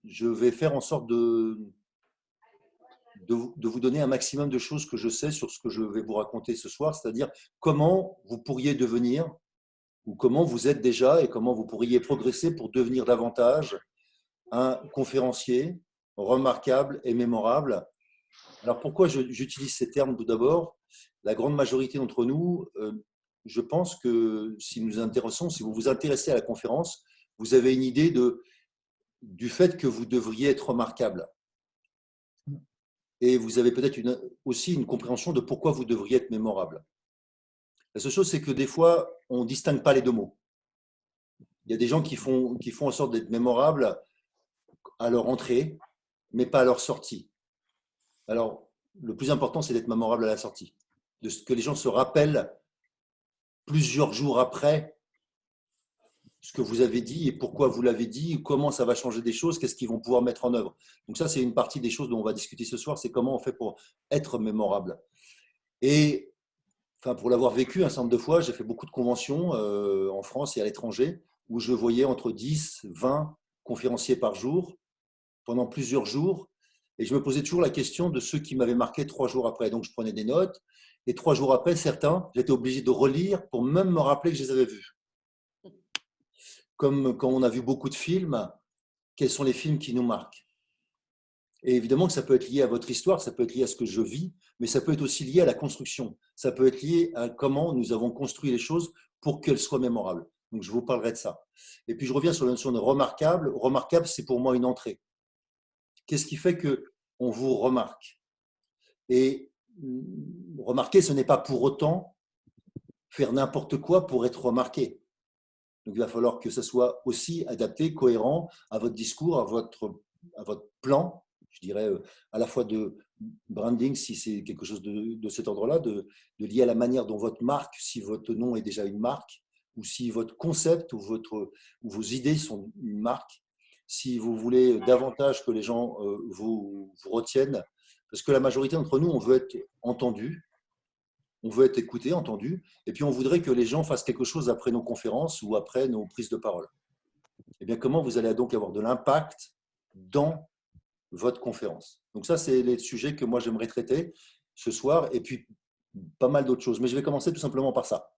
je vais faire en sorte de vous donner un maximum de choses que je sais sur ce que je vais vous raconter ce soir, c'est-à-dire comment vous pourriez devenir ou comment vous êtes déjà et comment vous pourriez progresser pour devenir davantage un conférencier remarquable et mémorable. Alors pourquoi j'utilise ces termes tout d'abord? La grande majorité d'entre nous, je pense que si nous intéressons, si vous vous intéressez à la conférence, vous avez une idée du fait que vous devriez être remarquable. Et vous avez peut-être aussi une compréhension de pourquoi vous devriez être mémorable. La seule chose, c'est que des fois, on ne distingue pas les deux mots. Il y a des gens qui font en sorte d'être mémorables à leur entrée, mais pas à leur sortie. Alors, le plus important, c'est d'être mémorable à la sortie. De ce que les gens se rappellent plusieurs jours après ce que vous avez dit et pourquoi vous l'avez dit, comment ça va changer des choses, qu'est-ce qu'ils vont pouvoir mettre en œuvre. Donc ça, c'est une partie des choses dont on va discuter ce soir, c'est comment on fait pour être mémorable. Et enfin, pour l'avoir vécu un certain nombre de fois, j'ai fait beaucoup de conventions en France et à l'étranger, où je voyais entre 10, 20 conférenciers par jour, pendant plusieurs jours, et je me posais toujours la question de ceux qui m'avaient marqué 3 jours après. Donc je prenais des notes, et 3 jours après, certains, j'étais obligé de relire pour même me rappeler que je les avais vus. Comme quand on a vu beaucoup de films, quels sont les films qui nous marquent? Et évidemment que ça peut être lié à votre histoire, ça peut être lié à ce que je vis, mais ça peut être aussi lié à la construction. Ça peut être lié à comment nous avons construit les choses pour qu'elles soient mémorables. Donc, je vous parlerai de ça. Et puis, je reviens sur la notion de remarquable. Remarquable, c'est pour moi une entrée. Qu'est-ce qui fait qu'on vous remarque? Et remarquer, ce n'est pas pour autant faire n'importe quoi pour être remarqué. Donc, il va falloir que ce soit aussi adapté, cohérent à votre discours, à votre plan, je dirais, à la fois de branding, si c'est quelque chose de cet ordre-là, de lier à la manière dont votre marque, si votre nom est déjà une marque, ou si votre concept ou vos idées sont une marque, si vous voulez davantage que les gens vous retiennent, parce que la majorité d'entre nous, on veut être entendu, on veut être écouté, entendu, et puis on voudrait que les gens fassent quelque chose après nos conférences ou après nos prises de parole. Eh bien, comment vous allez donc avoir de l'impact dans votre conférence? Donc ça, c'est les sujets que moi j'aimerais traiter ce soir, et puis pas mal d'autres choses. Mais je vais commencer tout simplement par ça.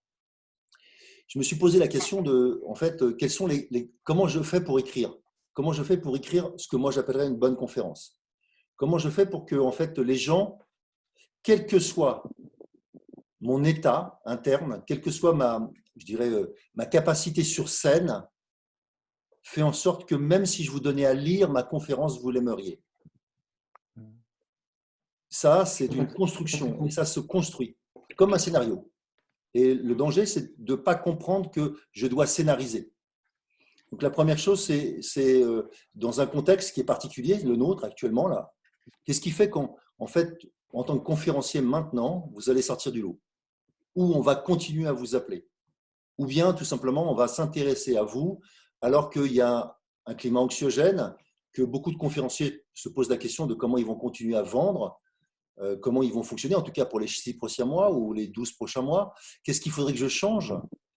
Je me suis posé la question de, en fait, comment je fais pour écrire? Comment je fais pour écrire ce que moi j'appellerais une bonne conférence? Comment je fais pour que, en fait, les gens, quel que soit mon état interne, quelle que soit je dirais, ma capacité sur scène, fait en sorte que même si je vous donnais à lire ma conférence, vous l'aimeriez. Ça, c'est une construction et ça se construit comme un scénario. Et le danger, c'est de ne pas comprendre que je dois scénariser. Donc la première chose, c'est dans un contexte qui est particulier, le nôtre actuellement, là, qu'est-ce qui fait qu'en fait, en tant que conférencier maintenant, vous allez sortir du lot? Ou on va continuer à vous appeler? Ou bien, tout simplement, on va s'intéresser à vous alors qu'il y a un climat anxiogène, que beaucoup de conférenciers se posent la question de comment ils vont continuer à vendre, comment ils vont fonctionner, en tout cas pour les 6 prochains mois ou les 12 prochains mois. Qu'est-ce qu'il faudrait que je change?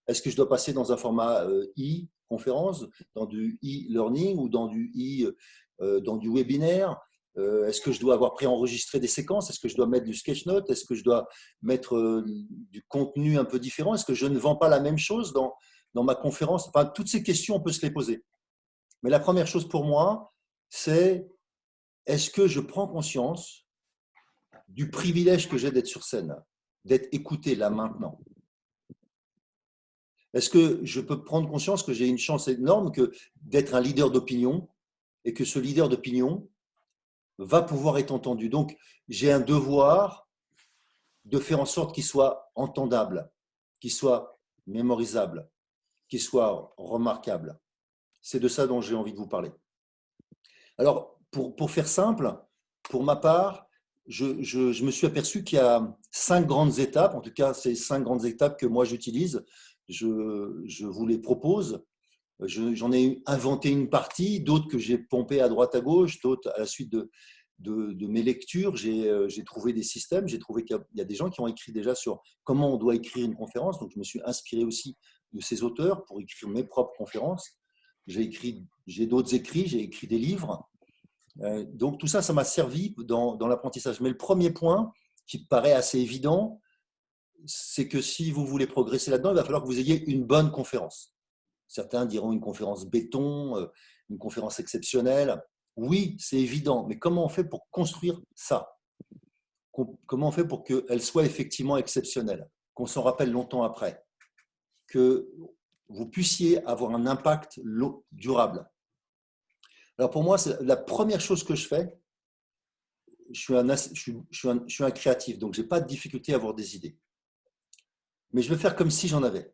Est-ce que je dois passer dans un format e-conférence, dans du e-learning ou dans du webinaire? Est-ce que je dois avoir préenregistré des séquences? Est-ce que je dois mettre du sketch note? Est-ce que je dois mettre du contenu un peu différent? Est-ce que je ne vends pas la même chose dans ma conférence? Enfin, toutes ces questions, on peut se les poser. Mais la première chose pour moi, c'est est-ce que je prends conscience du privilège que j'ai d'être sur scène, d'être écouté là maintenant? Est-ce que je peux prendre conscience que j'ai une chance énorme d'être un leader d'opinion et que ce leader d'opinion va pouvoir être entendu? Donc, j'ai un devoir de faire en sorte qu'il soit entendable, qu'il soit mémorisable, qu'il soit remarquable. C'est de ça dont j'ai envie de vous parler. Alors, pour faire simple, pour ma part, je me suis aperçu qu'il y a 5 grandes étapes, en tout cas, ces 5 grandes étapes que moi j'utilise, je vous les propose. J'en ai inventé une partie, d'autres que j'ai pompées à droite à gauche, d'autres à la suite de mes lectures. J'ai trouvé des systèmes, j'ai trouvé qu'il y a des gens qui ont écrit déjà sur comment on doit écrire une conférence, donc je me suis inspiré aussi de ces auteurs pour écrire mes propres conférences. J'ai d'autres écrits, j'ai écrit des livres. Donc tout ça, ça m'a servi dans l'apprentissage. Mais le premier point, qui paraît assez évident, c'est que si vous voulez progresser là-dedans, il va falloir que vous ayez une bonne conférence. Certains diront une conférence béton, une conférence exceptionnelle. Oui, c'est évident, mais comment on fait pour construire ça? Comment on fait pour qu'elle soit effectivement exceptionnelle, qu'on s'en rappelle longtemps après, que vous puissiez avoir un impact durable? Alors pour moi, c'est la première chose que je fais. Je suis un créatif, donc je n'ai pas de difficulté à avoir des idées. Mais je vais faire comme si j'en avais.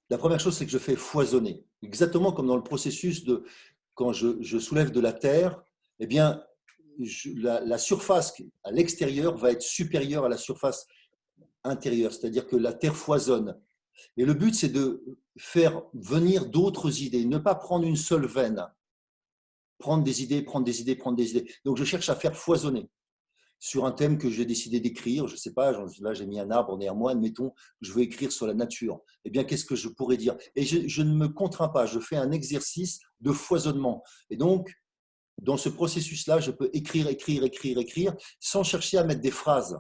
La première chose, c'est que je fais foisonner. Exactement comme dans le processus de quand je soulève de la terre, eh bien, la surface à l'extérieur va être supérieure à la surface intérieure, c'est-à-dire que la terre foisonne. Et le but, c'est de faire venir d'autres idées, ne pas prendre une seule veine, prendre des idées, prendre des idées, prendre des idées. Donc, je cherche à faire foisonner sur un thème que j'ai décidé d'écrire. Je ne sais pas, là, j'ai mis un arbre derrière moi, admettons, je veux écrire sur la nature. Eh bien, qu'est-ce que je pourrais dire? Et je ne me contrains pas, je fais un exercice de foisonnement. Et donc, dans ce processus-là, je peux écrire, écrire, écrire, écrire, sans chercher à mettre des phrases,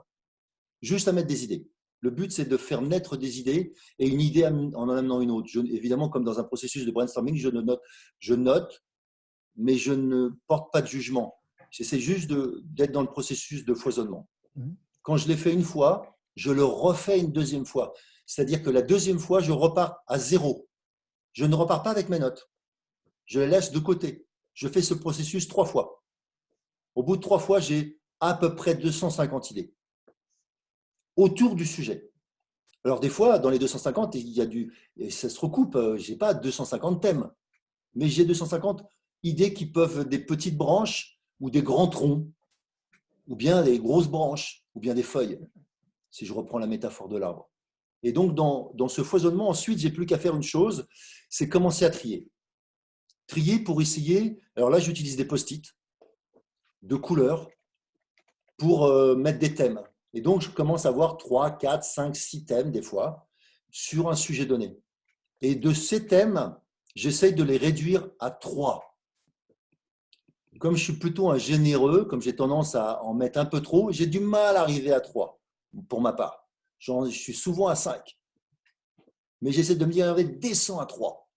juste à mettre des idées. Le but, c'est de faire naître des idées et une idée en amenant une autre. Évidemment, comme dans un processus de brainstorming, je note, mais je ne porte pas de jugement. J'essaie juste d'être dans le processus de foisonnement. Quand je l'ai fait une fois, je le refais une deuxième fois. C'est-à-dire que la deuxième fois, je repars à zéro. Je ne repars pas avec mes notes. Je les laisse de côté. Je fais ce processus 3 fois. Au bout de 3 fois, j'ai à peu près 250 idées autour du sujet. Alors des fois, dans les 250, il y a et ça se recoupe. Je n'ai pas 250 thèmes, mais j'ai 250 idées qui peuvent des petites branches ou des grands troncs, ou bien des grosses branches, ou bien des feuilles, si je reprends la métaphore de l'arbre. Et donc, dans ce foisonnement, ensuite, j'ai plus qu'à faire une chose, c'est commencer à trier. Trier pour essayer, alors là, j'utilise des post-it de couleurs pour mettre des thèmes. Et donc, je commence à avoir 3, 4, 5, 6 thèmes, des fois, sur un sujet donné. Et de ces thèmes, j'essaye de les réduire à 3. Comme je suis plutôt un généreux, comme j'ai tendance à en mettre un peu trop, j'ai du mal à arriver à 3, pour ma part. Je suis souvent à 5. Mais j'essaie de me dire, descends à 3.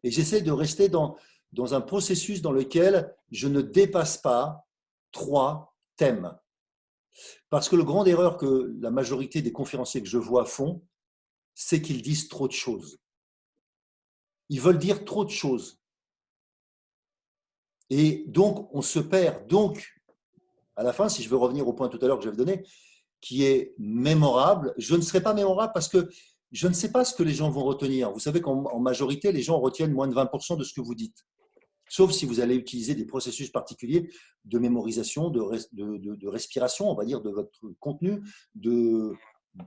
Et j'essaie de rester dans un processus dans lequel je ne dépasse pas 3 thèmes. Parce que le grande erreur que la majorité des conférenciers que je vois font, c'est qu'ils disent trop de choses. Ils veulent dire trop de choses. Et donc, on se perd. Donc, à la fin, si je veux revenir au point tout à l'heure que j'avais donné, qui est mémorable, je ne serai pas mémorable parce que je ne sais pas ce que les gens vont retenir. Vous savez qu'en majorité, les gens retiennent moins de 20% de ce que vous dites. Sauf si vous allez utiliser des processus particuliers de mémorisation, de respiration, on va dire, de votre contenu,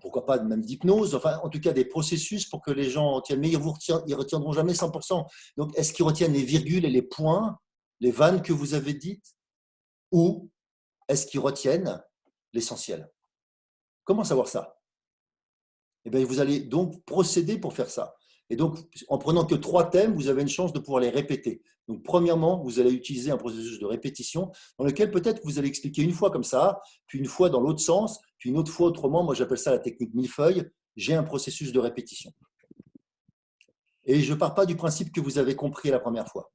pourquoi pas même d'hypnose, enfin, en tout cas, des processus pour que les gens retiennent. Mais ils retiendront jamais 100%. Donc, est-ce qu'ils retiennent les virgules et les points, les vannes que vous avez dites, ou est-ce qu'ils retiennent l'essentiel? Comment savoir ça? Eh bien, vous allez donc procéder pour faire ça. Et donc, en prenant que 3 thèmes, vous avez une chance de pouvoir les répéter. Donc, premièrement, vous allez utiliser un processus de répétition dans lequel peut-être vous allez expliquer une fois comme ça, puis une fois dans l'autre sens, puis une autre fois autrement. Moi, j'appelle ça la technique millefeuille. J'ai un processus de répétition. Et je ne pars pas du principe que vous avez compris la première fois.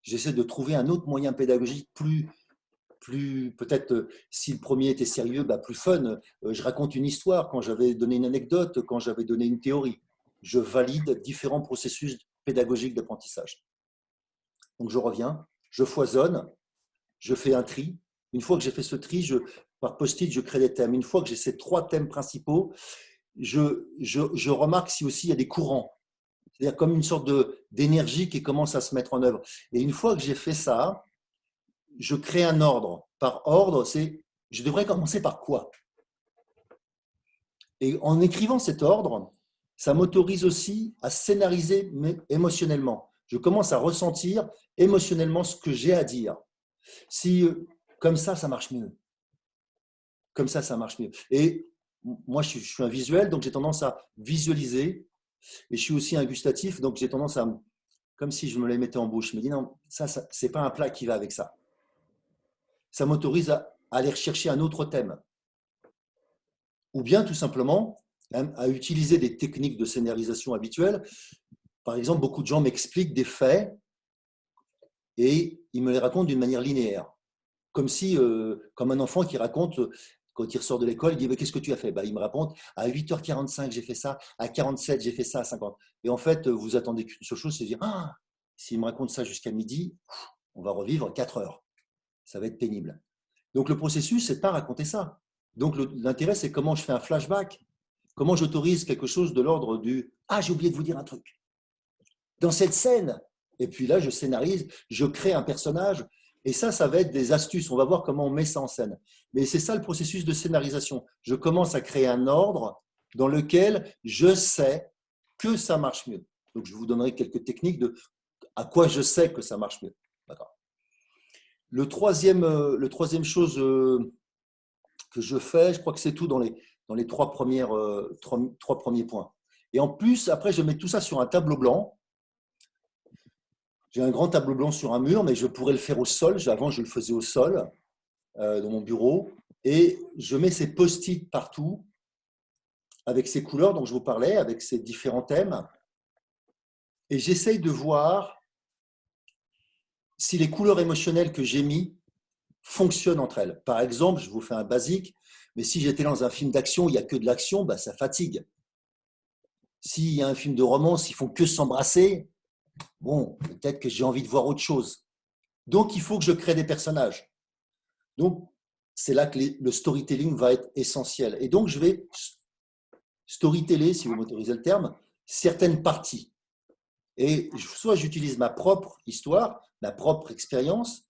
J'essaie de trouver un autre moyen pédagogique plus peut-être, si le premier était sérieux, plus fun. Je raconte une histoire quand j'avais donné une anecdote, quand j'avais donné une théorie. Je valide différents processus pédagogiques d'apprentissage. Donc je reviens, je foisonne, je fais un tri. Une fois que j'ai fait ce tri, par post-it, je crée des thèmes. Une fois que j'ai ces 3 thèmes principaux, je remarque si aussi il y a des courants. C'est-à-dire comme une sorte d'énergie qui commence à se mettre en œuvre. Et une fois que j'ai fait ça, je crée un ordre. Par ordre, je devrais commencer par quoi? Et en écrivant cet ordre, ça m'autorise aussi à scénariser émotionnellement. Je commence à ressentir émotionnellement ce que j'ai à dire. Si comme ça marche mieux. Comme ça marche mieux. Et moi, je suis un visuel, donc j'ai tendance à visualiser. Et je suis aussi un gustatif, donc j'ai tendance comme si je me les mettais en bouche. Je me dis non, ça c'est pas un plat qui va avec ça. Ça m'autorise à aller rechercher un autre thème. Ou bien tout simplement à utiliser des techniques de scénarisation habituelles. Par exemple, beaucoup de gens m'expliquent des faits et ils me les racontent d'une manière linéaire. Comme un enfant qui raconte, quand il ressort de l'école, il dit qu'est-ce que tu as fait? Il me raconte à 8h45, j'ai fait ça, à 47, j'ai fait ça, à 50. Et en fait, vous attendez qu'une seule chose, c'est de dire s'il me raconte ça jusqu'à midi, on va revivre 4 heures. Ça va être pénible. Donc le processus, c'est de pas raconter ça. Donc l'intérêt, c'est comment je fais un flashback, comment j'autorise quelque chose de l'ordre du j'ai oublié de vous dire un truc. Dans cette scène, et puis là, je scénarise, je crée un personnage, et ça va être des astuces. On va voir comment on met ça en scène. Mais c'est ça le processus de scénarisation. Je commence à créer un ordre dans lequel je sais que ça marche mieux. Donc, je vous donnerai quelques techniques de à quoi je sais que ça marche mieux. D'accord. Le troisième chose que je fais, je crois que c'est tout dans les trois premiers points. Et en plus, après, je mets tout ça sur un tableau blanc. J'ai un grand tableau blanc sur un mur, mais je pourrais le faire au sol. Avant, je le faisais au sol, dans mon bureau. Et je mets ces post-it partout, avec ces couleurs dont je vous parlais, avec ces différents thèmes. Et j'essaye de voir si les couleurs émotionnelles que j'ai mis fonctionnent entre elles. Par exemple, je vous fais un basique, mais si j'étais dans un film d'action, il n'y a que de l'action, ça fatigue. S'il y a un film de romance, ils font que s'embrasser, bon, peut-être que j'ai envie de voir autre chose. Donc, il faut que je crée des personnages. Donc, c'est là que le storytelling va être essentiel. Et donc, je vais storyteller, si vous m'autorisez le terme, certaines parties. Et soit j'utilise ma propre histoire, ma propre expérience.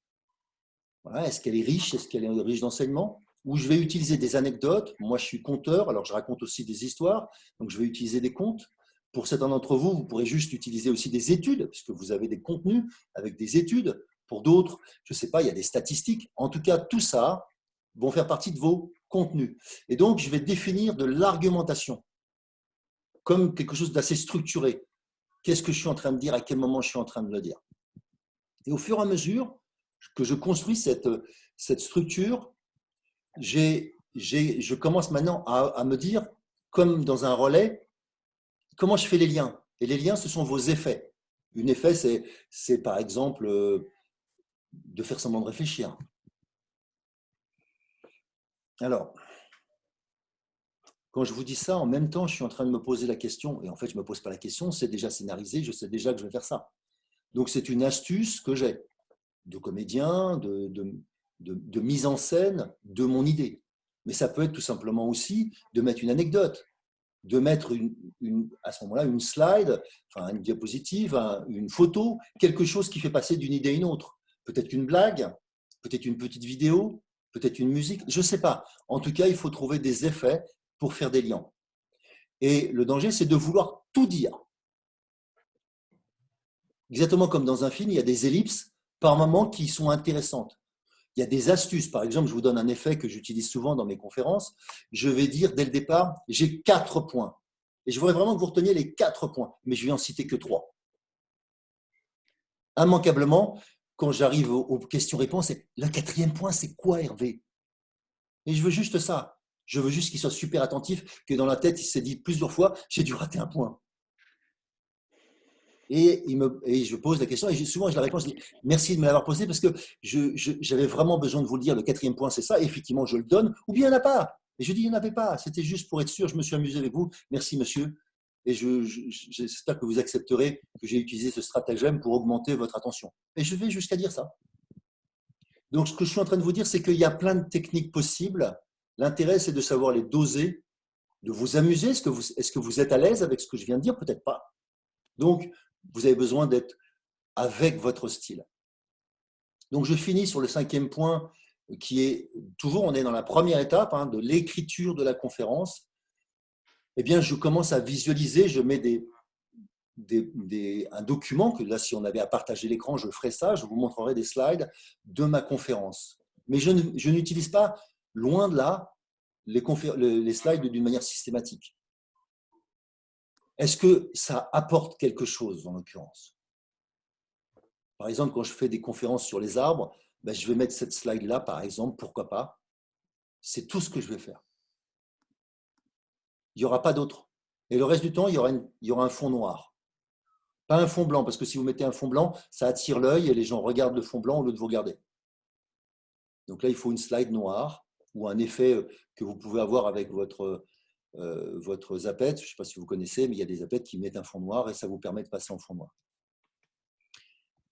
Voilà, est-ce qu'elle est riche? Est-ce qu'elle est riche d'enseignements? Ou je vais utiliser des anecdotes. Moi, je suis conteur, alors je raconte aussi des histoires. Donc, je vais utiliser des contes. Pour certains d'entre vous, vous pourrez juste utiliser aussi des études, puisque vous avez des contenus avec des études. Pour d'autres, je ne sais pas, il y a des statistiques. En tout cas, tout ça vont faire partie de vos contenus. Et donc, je vais définir de l'argumentation comme quelque chose d'assez structuré. Qu'est-ce que je suis en train de dire? À quel moment je suis en train de le dire? Et au fur et à mesure que je construis cette structure, je commence maintenant à me dire, comme dans un relais, comment je fais les liens. Et les liens, ce sont vos effets. Un effet, c'est par exemple de faire semblant de réfléchir. Alors, quand je vous dis ça, en même temps, je suis en train de me poser la question, et en fait, je ne me pose pas la question, c'est déjà scénarisé, je sais déjà que je vais faire ça. Donc, c'est une astuce que j'ai de comédien, de mise en scène de mon idée. Mais ça peut être tout simplement aussi de mettre une anecdote, de mettre à ce moment-là une slide, enfin une diapositive, une photo, quelque chose qui fait passer d'une idée à une autre. Peut-être une blague, peut-être une petite vidéo, peut-être une musique, je ne sais pas. En tout cas, il faut trouver des effets pour faire des liens. Et le danger, c'est de vouloir tout dire. Exactement comme dans un film, il y a des ellipses par moments qui sont intéressantes. Il y a des astuces. Par exemple, je vous donne un effet que j'utilise souvent dans mes conférences. Je vais dire dès le départ, j'ai 4 points. Et je voudrais vraiment que vous reteniez les 4 points, mais je vais en citer que 3. Immanquablement, quand j'arrive aux questions-réponses, c'est le 4e point, c'est quoi, Hervé? Et je veux juste ça. Je veux juste qu'il soit super attentif, que dans la tête, il s'est dit plusieurs fois, j'ai dû rater un point. Et je pose la question, et souvent je la réponds, je dis merci de me l'avoir posé parce que j'avais vraiment besoin de vous le dire, le 4e point c'est ça, et effectivement je le donne, ou bien il n'y en a pas. Et je dis il n'y en avait pas, c'était juste pour être sûr, je me suis amusé avec vous, merci monsieur, et j'espère que vous accepterez que j'ai utilisé ce stratagème pour augmenter votre attention. Et je vais jusqu'à dire ça. Donc ce que je suis en train de vous dire, c'est qu'il y a plein de techniques possibles, l'intérêt c'est de savoir les doser, de vous amuser, est-ce que vous êtes à l'aise avec ce que je viens de dire? Peut-être pas. Donc, vous avez besoin d'être avec votre style. Donc, je finis sur le 5e point qui est toujours, on est dans la première étape de l'écriture de la conférence. Eh bien, je commence à visualiser, je mets un document, que là, si on avait à partager l'écran, je ferais ça, je vous montrerai des slides de ma conférence. Mais je n'utilise pas, loin de là, les slides d'une manière systématique. Est-ce que ça apporte quelque chose, en l'occurrence? Par exemple, quand je fais des conférences sur les arbres, ben, je vais mettre cette slide-là, par exemple, pourquoi pas. C'est tout ce que je vais faire. Il n'y aura pas d'autre. Et le reste du temps, il y aura un fond noir. Pas un fond blanc, parce que si vous mettez un fond blanc, ça attire l'œil et les gens regardent le fond blanc au lieu de vous regarder. Donc là, il faut une slide noire ou un effet que vous pouvez avoir avec votre Zapet. Je ne sais pas si vous connaissez, mais il y a des Zapet qui mettent un fond noir et ça vous permet de passer en fond noir.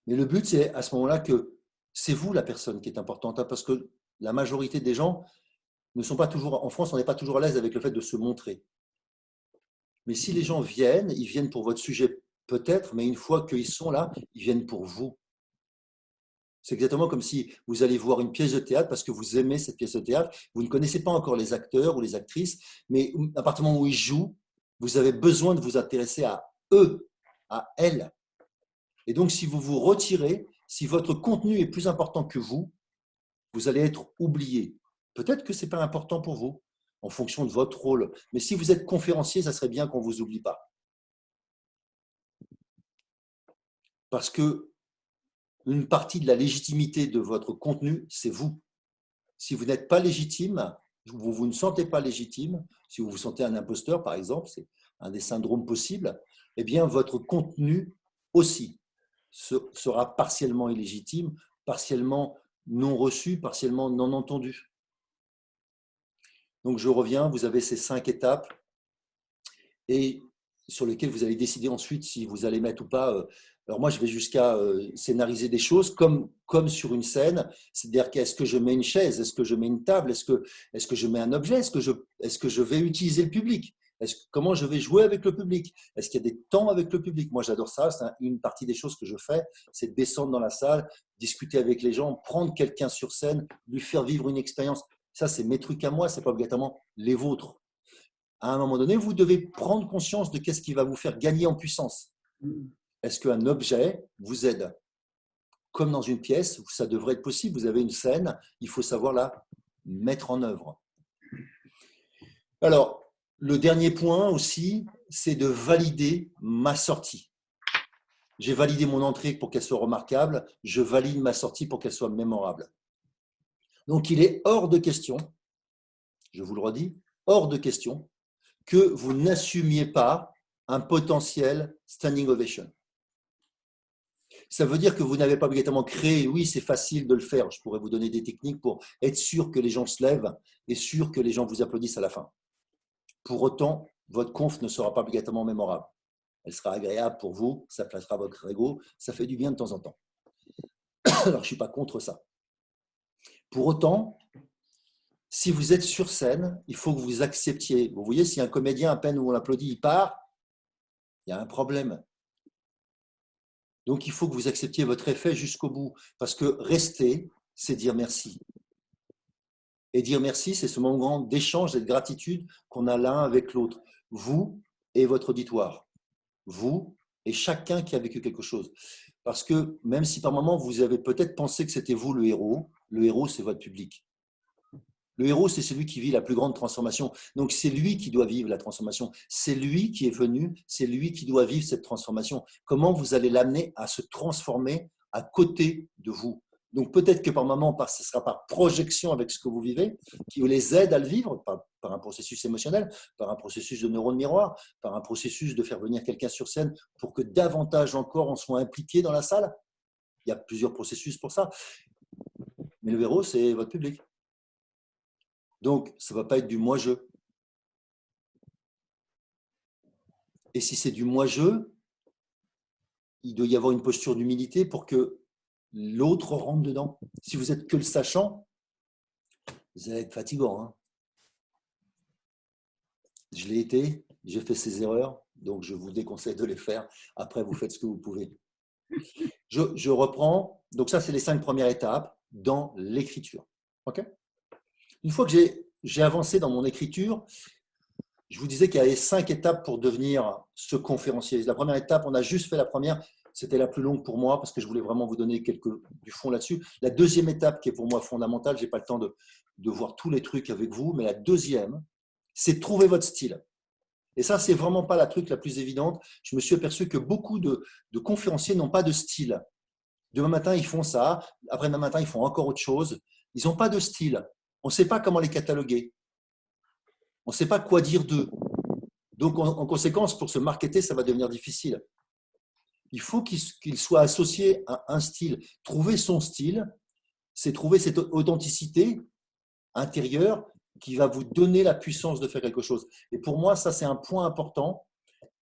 Mais le but, c'est à ce moment-là que c'est vous la personne qui est importante, hein, parce que la majorité des gens ne sont pas toujours, en France, on n'est pas toujours à l'aise avec le fait de se montrer. Mais si les gens viennent, ils viennent pour votre sujet peut-être, mais une fois qu'ils sont là, ils viennent pour vous. C'est exactement comme si vous allez voir une pièce de théâtre parce que vous aimez cette pièce de théâtre. Vous ne connaissez pas encore les acteurs ou les actrices, mais à partir du moment où ils jouent, vous avez besoin de vous intéresser à eux, à elles. Et donc, si vous vous retirez, si votre contenu est plus important que vous allez être oublié. Peut-être que ce n'est pas important pour vous, en fonction de votre rôle. Mais si vous êtes conférencier, ça serait bien qu'on ne vous oublie pas. Parce que une partie de la légitimité de votre contenu, c'est vous. Si vous n'êtes pas légitime, vous ne sentez pas légitime, si vous vous sentez un imposteur, par exemple, c'est un des syndromes possibles, eh bien, votre contenu aussi sera partiellement illégitime, partiellement non reçu, partiellement non entendu. Donc, je reviens, vous avez ces 5 étapes et sur lesquelles vous allez décider ensuite si vous allez mettre ou pas. Alors moi, je vais jusqu'à scénariser des choses comme sur une scène. C'est-à-dire qu'est-ce que je mets une chaise? Est-ce que je mets une table? Est-ce que je mets un objet? Est-ce que je vais utiliser le public? Comment je vais jouer avec le public? Est-ce qu'il y a des temps avec le public? Moi, j'adore ça. C'est une partie des choses que je fais, c'est descendre dans la salle, discuter avec les gens, prendre quelqu'un sur scène, lui faire vivre une expérience. Ça, c'est mes trucs à moi, c'est pas obligatoirement les vôtres. À un moment donné, vous devez prendre conscience de qu'est-ce qui va vous faire gagner en puissance. Est-ce qu'un objet vous aide? Comme dans une pièce, ça devrait être possible. Vous avez une scène, il faut savoir la mettre en œuvre. Alors, le dernier point aussi, c'est de valider ma sortie. J'ai validé mon entrée pour qu'elle soit remarquable, je valide ma sortie pour qu'elle soit mémorable. Donc, il est hors de question, je vous le redis, hors de question, que vous n'assumiez pas un potentiel standing ovation. Ça veut dire que vous n'avez pas obligatoirement créé, oui, c'est facile de le faire, je pourrais vous donner des techniques pour être sûr que les gens se lèvent et sûr que les gens vous applaudissent à la fin. Pour autant, votre conf ne sera pas obligatoirement mémorable. Elle sera agréable pour vous, ça flattera votre ego, ça fait du bien de temps en temps. Alors, je ne suis pas contre ça. Pour autant, si vous êtes sur scène, il faut que vous acceptiez. Vous voyez, si un comédien, à peine où on l'applaudit, il part, il y a un problème. Donc, il faut que vous acceptiez votre effet jusqu'au bout. Parce que rester, c'est dire merci. Et dire merci, c'est ce moment d'échange et de gratitude qu'on a l'un avec l'autre. Vous et votre auditoire. Vous et chacun qui a vécu quelque chose. Parce que même si par moment, vous avez peut-être pensé que c'était vous le héros, c'est votre public. Le héros, c'est celui qui vit la plus grande transformation. Donc, c'est lui qui doit vivre la transformation. C'est lui qui est venu, c'est lui qui doit vivre cette transformation. Comment vous allez l'amener à se transformer à côté de vous? Donc, peut-être que par moment, ce sera par projection avec ce que vous vivez, qui les aide à le vivre, par un processus émotionnel, par un processus de neurones miroirs, par un processus de faire venir quelqu'un sur scène pour que davantage encore on soit impliqué dans la salle. Il y a plusieurs processus pour ça. Mais le héros, c'est votre public. Donc, ça ne va pas être du moi-je. Et si c'est du moi-je, il doit y avoir une posture d'humilité pour que l'autre rentre dedans. Si vous êtes que le sachant, vous allez être fatigant. Hein. Je l'ai été, j'ai fait ces erreurs, donc je vous déconseille de les faire. Après, vous faites ce que vous pouvez. Je reprends. Donc ça, c'est les 5 premières étapes dans l'écriture. Okay. Une fois que j'ai avancé dans mon écriture, je vous disais qu'il y avait 5 étapes pour devenir ce conférencier. La première étape, on a juste fait la première, c'était la plus longue pour moi parce que je voulais vraiment vous donner du fond là-dessus. La deuxième étape qui est pour moi fondamentale, je n'ai pas le temps de voir tous les trucs avec vous, mais la deuxième, c'est trouver votre style. Et ça, c'est vraiment pas la truc la plus évidente. Je me suis aperçu que beaucoup de conférenciers n'ont pas de style. Demain matin, ils font ça. Après-demain matin, ils font encore autre chose. Ils n'ont pas de style. On ne sait pas comment les cataloguer. On ne sait pas quoi dire d'eux. Donc, en conséquence, pour se marketer, ça va devenir difficile. Il faut qu'il soit associé à un style. Trouver son style, c'est trouver cette authenticité intérieure qui va vous donner la puissance de faire quelque chose. Et pour moi, ça, c'est un point important.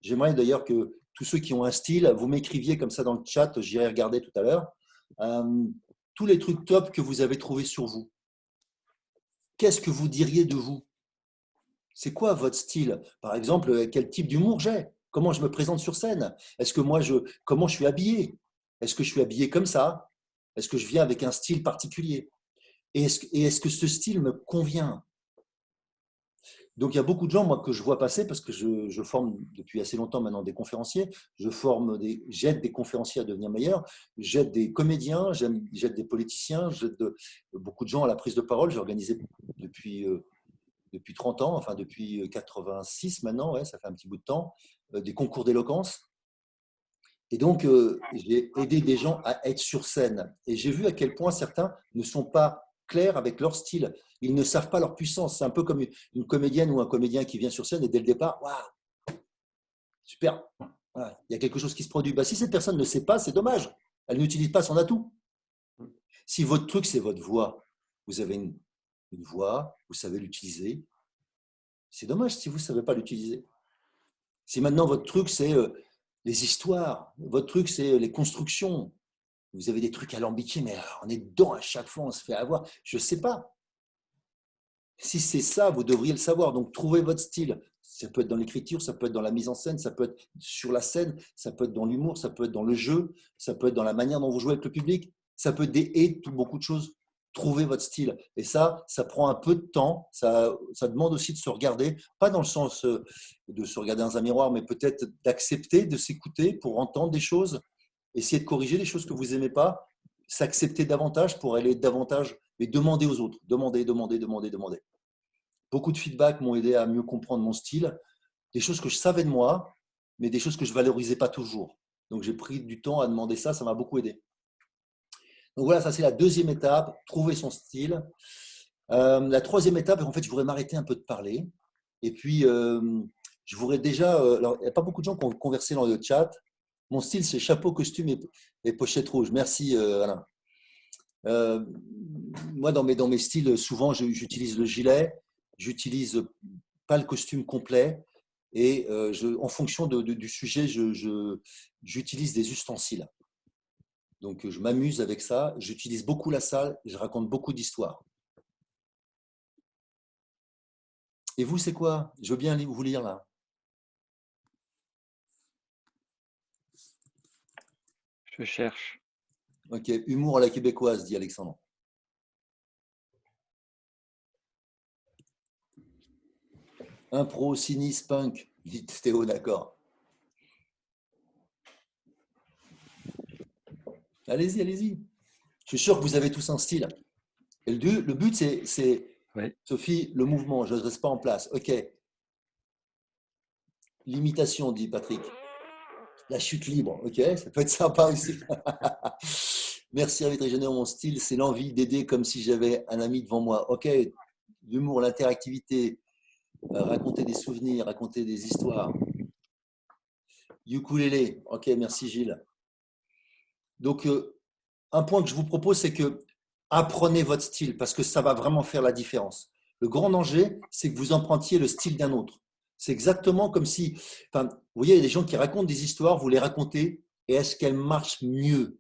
J'aimerais d'ailleurs que tous ceux qui ont un style, vous m'écriviez comme ça dans le chat, j'irai regarder tout à l'heure, tous les trucs top que vous avez trouvés sur vous. Qu'est-ce que vous diriez de vous? C'est quoi votre style? Par exemple, quel type d'humour j'ai? Comment je me présente sur scène? Est-ce que comment je suis habillé? Est-ce que je suis habillé comme ça? Est-ce que je viens avec un style particulier? Et est-ce que ce style me convient? Donc, il y a beaucoup de gens, moi, que je vois passer parce que je forme depuis assez longtemps maintenant des conférenciers. J'aide des conférenciers à devenir meilleurs. J'aide des comédiens, j'aide des politiciens, j'aide beaucoup de gens à la prise de parole. J'ai organisé depuis 30 ans, enfin depuis 86 maintenant, ouais, ça fait un petit bout de temps, des concours d'éloquence. Et donc, j'ai aidé des gens à être sur scène. Et j'ai vu à quel point certains ne sont pas clairs avec leur style. Ils ne savent pas leur puissance. C'est un peu comme une comédienne ou un comédien qui vient sur scène et dès le départ, waouh, super, voilà, il y a quelque chose qui se produit. Bah, si cette personne ne sait pas, c'est dommage. Elle n'utilise pas son atout. Si votre truc, c'est votre voix, vous avez une voix, vous savez l'utiliser, c'est dommage si vous ne savez pas l'utiliser. Si maintenant votre truc, c'est les histoires, votre truc, c'est les constructions, vous avez des trucs alambiqués, mais on est dedans à chaque fois, on se fait avoir. Je ne sais pas. Si c'est ça, vous devriez le savoir. Donc, trouvez votre style. Ça peut être dans l'écriture, ça peut être dans la mise en scène, ça peut être sur la scène, ça peut être dans l'humour, ça peut être dans le jeu, ça peut être dans la manière dont vous jouez avec le public, ça peut être beaucoup de choses. Trouvez votre style. Et ça prend un peu de temps. Ça demande aussi de se regarder, pas dans le sens de se regarder dans un miroir, mais peut-être d'accepter de s'écouter pour entendre des choses, essayer de corriger les choses que vous n'aimez pas, s'accepter davantage pour aller davantage et demander aux autres. Demander. Beaucoup de feedback m'ont aidé à mieux comprendre mon style, des choses que je savais de moi, mais des choses que je ne valorisais pas toujours. Donc j'ai pris du temps à demander ça, ça m'a beaucoup aidé. Donc voilà, ça c'est la deuxième étape, trouver son style. La troisième étape, en fait, je voudrais m'arrêter un peu de parler. Et puis, je voudrais déjà, alors, il n'y a pas beaucoup de gens qui ont conversé dans le chat. Mon style, c'est chapeau, costume et pochette rouge. Merci, Alain. Moi, dans mes styles, souvent, j'utilise le gilet, j'utilise pas le costume complet, et en fonction du sujet, j'utilise des ustensiles. Donc, je m'amuse avec ça. J'utilise beaucoup la salle, je raconte beaucoup d'histoires. Et vous, c'est quoi? Je veux bien vous lire là. Je cherche. Ok, humour à la québécoise, dit Alexandre. Impro, cynisme, punk, dit Théo, d'accord. Allez-y, allez-y. Je suis sûr que vous avez tous un style. Et le but, c'est, Oui. Sophie, le mouvement, je ne reste pas en place. Ok. L'imitation, dit Patrick. La chute libre, ok, ça peut être sympa aussi. Merci, Arbitre Général. Mon style, c'est l'envie d'aider comme si j'avais un ami devant moi. Ok, l'humour, l'interactivité, raconter des souvenirs, raconter des histoires. Ukulélé, ok, merci Gilles. Donc, un point que je vous propose, c'est que apprenez votre style parce que ça va vraiment faire la différence. Le grand danger, c'est que vous empruntiez le style d'un autre. C'est exactement comme si, enfin, vous voyez, il y a des gens qui racontent des histoires, vous les racontez, et est-ce qu'elles marchent mieux,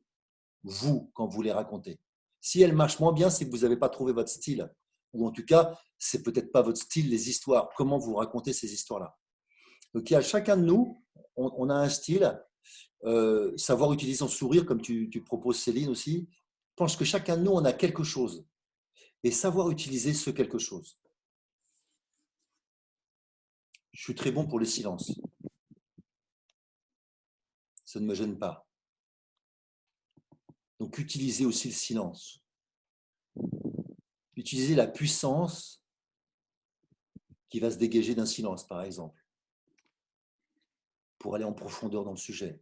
vous, quand vous les racontez? Si elles marchent moins bien, c'est que vous n'avez pas trouvé votre style. Ou en tout cas, c'est peut-être pas votre style, les histoires. Comment vous racontez ces histoires-là? Donc, il y a chacun de nous, on a un style. Savoir utiliser son sourire, comme tu proposes Céline aussi. Je pense que chacun de nous, on a quelque chose. Et savoir utiliser ce quelque chose. Je suis très bon pour le silence. Ça ne me gêne pas. Donc, utilisez aussi le silence. Utilisez la puissance qui va se dégager d'un silence, par exemple, pour aller en profondeur dans le sujet,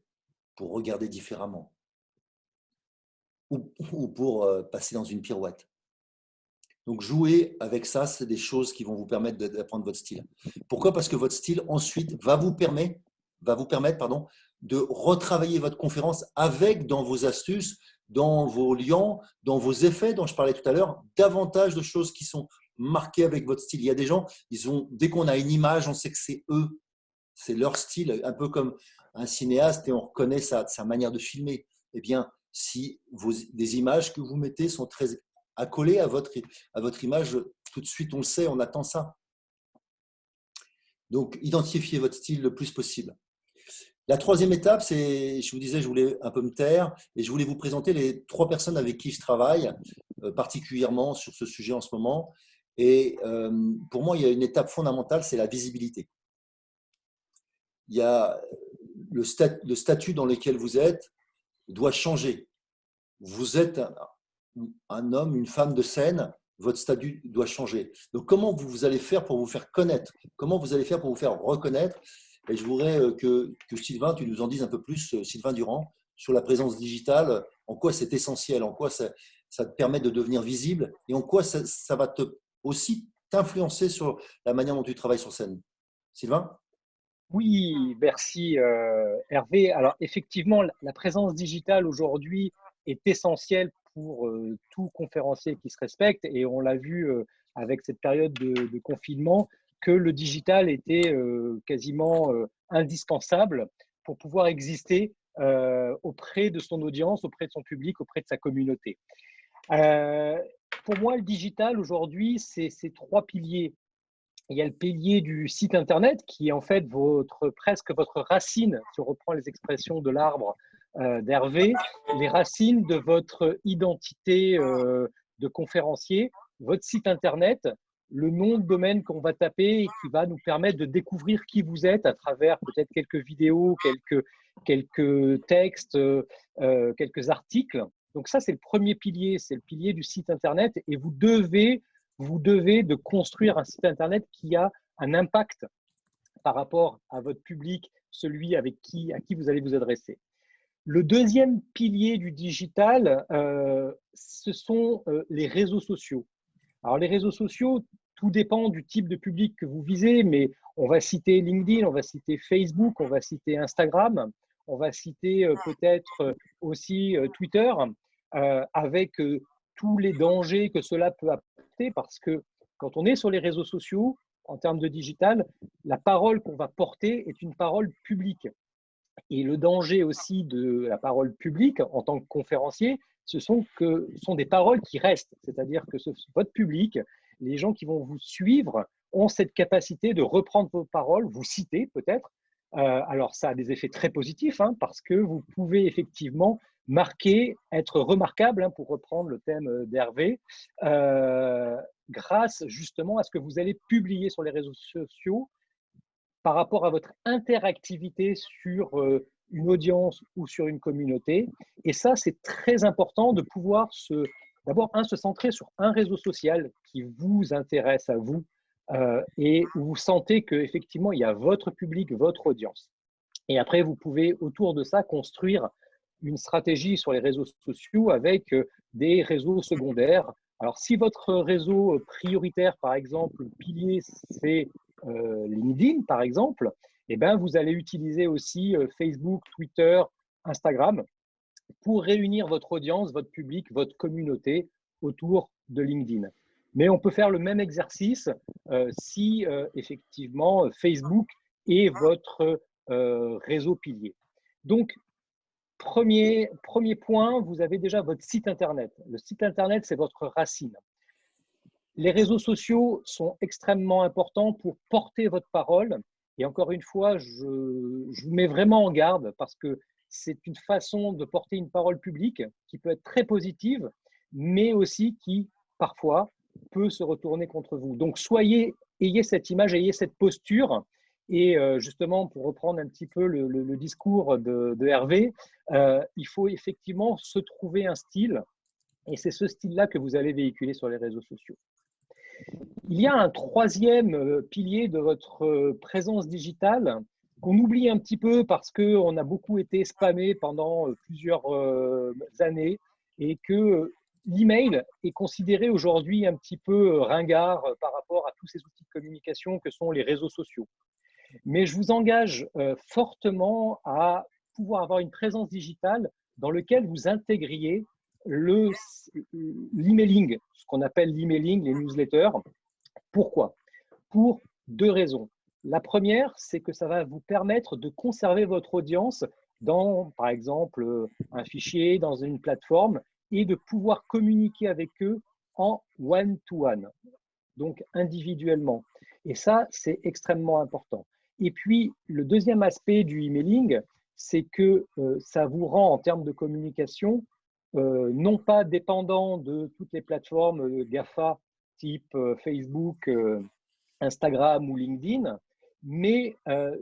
pour regarder différemment. ou pour passer dans une pirouette. Donc, jouer avec ça, c'est des choses qui vont vous permettre d'apprendre votre style. Pourquoi? Parce que votre style, ensuite, va vous permettre de retravailler votre conférence avec, dans vos astuces, dans vos liens, dans vos effets dont je parlais tout à l'heure, davantage de choses qui sont marquées avec votre style. Il y a des gens, dès qu'on a une image, on sait que c'est eux, c'est leur style, un peu comme un cinéaste et on reconnaît sa manière de filmer. Eh bien, si des images que vous mettez sont très accolées à votre image, tout de suite, on le sait, on attend ça. Donc, identifiez votre style le plus possible. La troisième étape, c'est, je vous disais, je voulais un peu me taire et je voulais vous présenter les 3 personnes avec qui je travaille, particulièrement sur ce sujet en ce moment. Et pour moi, il y a une étape fondamentale, c'est la visibilité. Il y a le statut dans lequel vous êtes doit changer. Vous êtes un homme, une femme de scène, votre statut doit changer. Donc, comment vous allez faire pour vous faire connaître? Comment vous allez faire pour vous faire reconnaître? Et je voudrais que Sylvain, tu nous en dises un peu plus, Sylvain Durand, sur la présence digitale, en quoi c'est essentiel, en quoi ça te permet de devenir visible et en quoi ça va aussi t'influencer sur la manière dont tu travailles sur scène. Sylvain? Oui, merci Hervé. Alors effectivement, la présence digitale aujourd'hui est essentielle pour tout conférencier qui se respecte et on l'a vu avec cette période de confinement que le digital était quasiment indispensable pour pouvoir exister auprès de son audience, auprès de son public, auprès de sa communauté. Euh, pour moi, le digital aujourd'hui, c'est ces 3 piliers. Il y a le pilier du site internet qui est en fait presque votre racine, si on reprend les expressions de l'arbre d'Hervé, les racines de votre identité de conférencier, votre site internet, le nom de domaine qu'on va taper et qui va nous permettre de découvrir qui vous êtes à travers peut-être quelques vidéos, quelques textes, quelques articles. Donc ça, c'est le premier pilier, c'est le pilier du site internet et vous devez de construire un site internet qui a un impact par rapport à votre public, celui à qui vous allez vous adresser. Le deuxième pilier du digital, ce sont les réseaux sociaux. Alors les réseaux sociaux, tout dépend du type de public que vous visez, mais on va citer LinkedIn, on va citer Facebook, on va citer Instagram, on va citer peut-être aussi Twitter, avec tous les dangers que cela peut apporter, parce que quand on est sur les réseaux sociaux, en termes de digital, la parole qu'on va porter est une parole publique. Et le danger aussi de la parole publique en tant que conférencier, ce sont des paroles qui restent. C'est-à-dire que votre public, les gens qui vont vous suivre, ont cette capacité de reprendre vos paroles, vous citer peut-être. Alors, ça a des effets très positifs parce que vous pouvez effectivement marquer, être remarquable, pour reprendre le thème d'Hervé, grâce justement à ce que vous allez publier sur les réseaux sociaux par rapport à votre interactivité sur une audience ou sur une communauté. Et ça, c'est très important de pouvoir d'abord, se centrer sur un réseau social qui vous intéresse à vous et où vous sentez qu'effectivement, il y a votre public, votre audience. Et après, vous pouvez, autour de ça, construire une stratégie sur les réseaux sociaux avec des réseaux secondaires. Alors, si votre réseau prioritaire, par exemple, le pilier, c'est LinkedIn, par exemple, eh bien, vous allez utiliser aussi Facebook, Twitter, Instagram pour réunir votre audience, votre public, votre communauté autour de LinkedIn. Mais on peut faire le même exercice si effectivement Facebook est votre réseau pilier. Donc, premier point, vous avez déjà votre site Internet. Le site Internet, c'est votre racine. Les réseaux sociaux sont extrêmement importants pour porter votre parole. Et encore une fois, je vous mets vraiment en garde parce que c'est une façon de porter une parole publique qui peut être très positive, mais aussi qui, parfois, peut se retourner contre vous. Donc, ayez cette image, ayez cette posture. Et justement, pour reprendre un petit peu le discours de Hervé, il faut effectivement se trouver un style. Et c'est ce style-là que vous allez véhiculer sur les réseaux sociaux. Il y a un troisième pilier de votre présence digitale qu'on oublie un petit peu parce qu'on a beaucoup été spammé pendant plusieurs années et que l'email est considéré aujourd'hui un petit peu ringard par rapport à tous ces outils de communication que sont les réseaux sociaux. Mais je vous engage fortement à pouvoir avoir une présence digitale dans laquelle vous intégriez l'emailing, ce qu'on appelle l'emailing, les newsletters. Pourquoi? Pour deux raisons. La première, c'est que ça va vous permettre de conserver votre audience dans, par exemple, un fichier, dans une plateforme, et de pouvoir communiquer avec eux en one-to-one, donc individuellement. Et ça, c'est extrêmement important. Et puis, le deuxième aspect du emailing, c'est que ça vous rend, en termes de communication, non pas dépendant de toutes les plateformes GAFA, type Facebook, Instagram ou LinkedIn, mais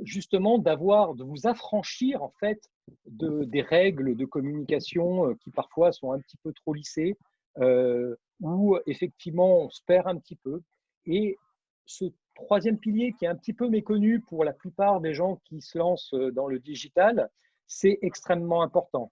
justement de vous affranchir en fait des règles de communication qui parfois sont un petit peu trop lissées, où effectivement on se perd un petit peu. Et ce troisième pilier qui est un petit peu méconnu pour la plupart des gens qui se lancent dans le digital, c'est extrêmement important.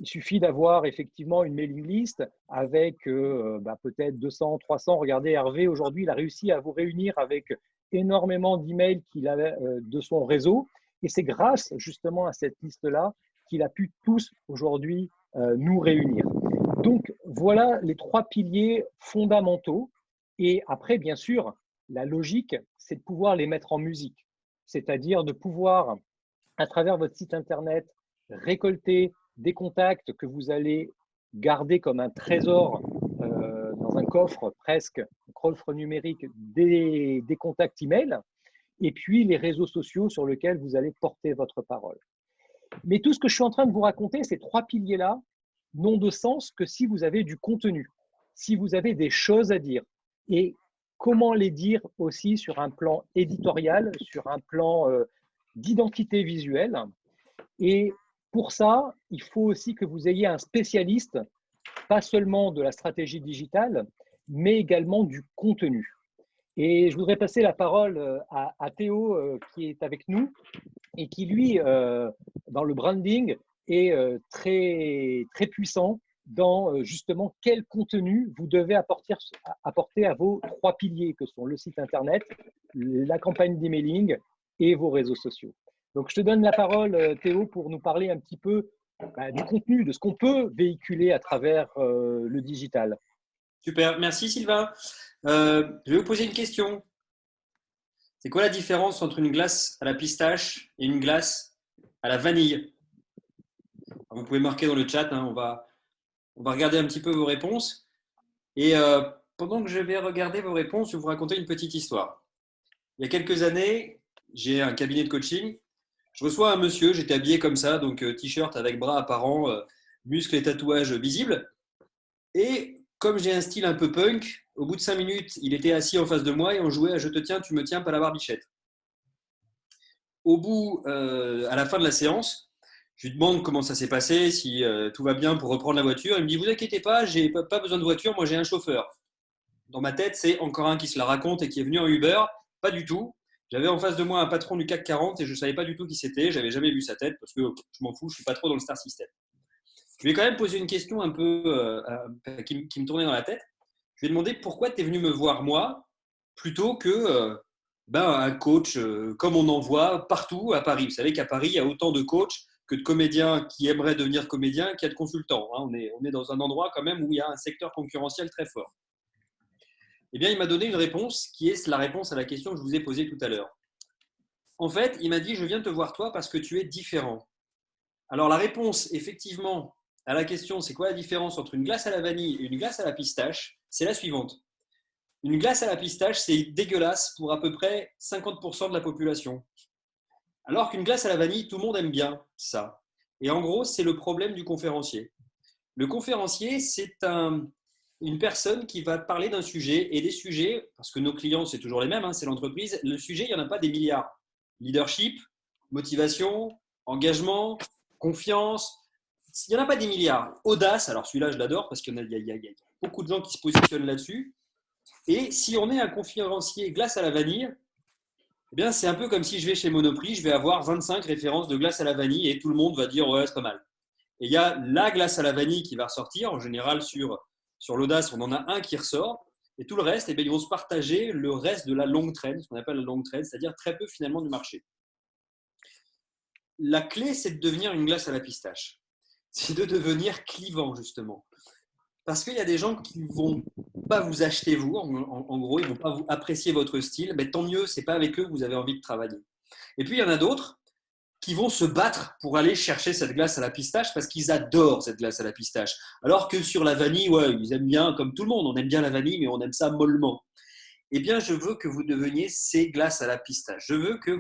Il suffit d'avoir effectivement une mailing list avec peut-être 200, 300. Regardez, Hervé, aujourd'hui, il a réussi à vous réunir avec énormément d'emails qu'il avait de son réseau. Et c'est grâce justement à cette liste-là qu'il a pu tous aujourd'hui nous réunir. Donc, voilà les trois piliers fondamentaux. Et après, bien sûr, la logique, c'est de pouvoir les mettre en musique. C'est-à-dire de pouvoir, à travers votre site Internet, récolter des contacts que vous allez garder comme un trésor dans un coffre presque, un coffre numérique des contacts email, et puis les réseaux sociaux sur lesquels vous allez porter votre parole. Mais tout ce que je suis en train de vous raconter, ces trois piliers-là, n'ont de sens que si vous avez du contenu, si vous avez des choses à dire. Et comment les dire aussi sur un plan éditorial, sur un plan d'identité visuelle. Et pour ça, il faut aussi que vous ayez un spécialiste, pas seulement de la stratégie digitale, mais également du contenu. Et je voudrais passer la parole à Théo qui est avec nous et qui, lui, dans le branding, est très, très puissant dans justement quel contenu vous devez apporter à vos trois piliers que sont le site Internet, la campagne d'emailing et vos réseaux sociaux. Donc, je te donne la parole, Théo, pour nous parler un petit peu du contenu, de ce qu'on peut véhiculer à travers le digital. Super, merci Sylvain. Je vais vous poser une question. C'est quoi la différence entre une glace à la pistache et une glace à la vanille? Vous pouvez marquer dans le chat, hein, on va regarder un petit peu vos réponses. Et pendant que je vais regarder vos réponses, je vais vous raconter une petite histoire. Il y a quelques années, j'ai un cabinet de coaching. Je reçois un monsieur, j'étais habillé comme ça, donc t-shirt avec bras apparents, muscles et tatouages visibles. Et comme j'ai un style un peu punk, au bout de 5 minutes, il était assis en face de moi et on jouait à je te tiens, tu me tiens, pas la barbichette. À la fin de la séance, je lui demande comment ça s'est passé, si tout va bien pour reprendre la voiture. Il me dit, vous inquiétez pas, j'ai pas besoin de voiture, moi j'ai un chauffeur. Dans ma tête, c'est encore un qui se la raconte et qui est venu en Uber. Pas du tout. J'avais en face de moi un patron du CAC 40 et je ne savais pas du tout qui c'était. Je n'avais jamais vu sa tête parce que je m'en fous, je ne suis pas trop dans le star system. Je lui ai quand même posé une question un peu qui me tournait dans la tête. Je lui ai demandé pourquoi tu es venu me voir moi plutôt que un coach comme on en voit partout à Paris. Vous savez qu'à Paris, il y a autant de coachs que de comédiens qui aimeraient devenir comédiens qu'il y a de consultants. Hein. On est dans un endroit quand même où il y a un secteur concurrentiel très fort. Eh bien, il m'a donné une réponse qui est la réponse à la question que je vous ai posée tout à l'heure. En fait, il m'a dit, je viens te voir toi parce que tu es différent. Alors, la réponse, effectivement, à la question, c'est quoi la différence entre une glace à la vanille et une glace à la pistache? C'est la suivante. Une glace à la pistache, c'est dégueulasse pour à peu près 50% de la population. Alors qu'une glace à la vanille, tout le monde aime bien ça. Et en gros, c'est le problème du conférencier. Le conférencier, c'est une personne qui va parler d'un sujet et des sujets, parce que nos clients, c'est toujours les mêmes, hein, c'est l'entreprise. Le sujet, il n'y en a pas des milliards. Leadership, motivation, engagement, confiance, il n'y en a pas des milliards. Audace, alors celui-là, je l'adore parce qu'il y a beaucoup de gens qui se positionnent là-dessus. Et si on est un conférencier glace à la vanille, eh bien, c'est un peu comme si je vais chez Monoprix, je vais avoir 25 références de glace à la vanille et tout le monde va dire « ouais, c'est pas mal ». Et il y a la glace à la vanille qui va ressortir. En général, sur l'audace, on en a un qui ressort. Et tout le reste, eh bien, ils vont se partager le reste de la longue traîne, ce qu'on appelle la longue traîne, c'est-à-dire très peu finalement du marché. La clé, c'est de devenir une glace à la pistache. C'est de devenir clivant, justement. Parce qu'il y a des gens qui ne vont pas vous acheter, vous, en gros, ils ne vont pas vous apprécier votre style. Mais tant mieux, ce n'est pas avec eux que vous avez envie de travailler. Et puis, il y en a d'autres qui vont se battre pour aller chercher cette glace à la pistache parce qu'ils adorent cette glace à la pistache. Alors que sur la vanille, ouais, ils aiment bien, comme tout le monde, on aime bien la vanille, mais on aime ça mollement. Eh bien, je veux que vous deveniez ces glaces à la pistache. Je veux que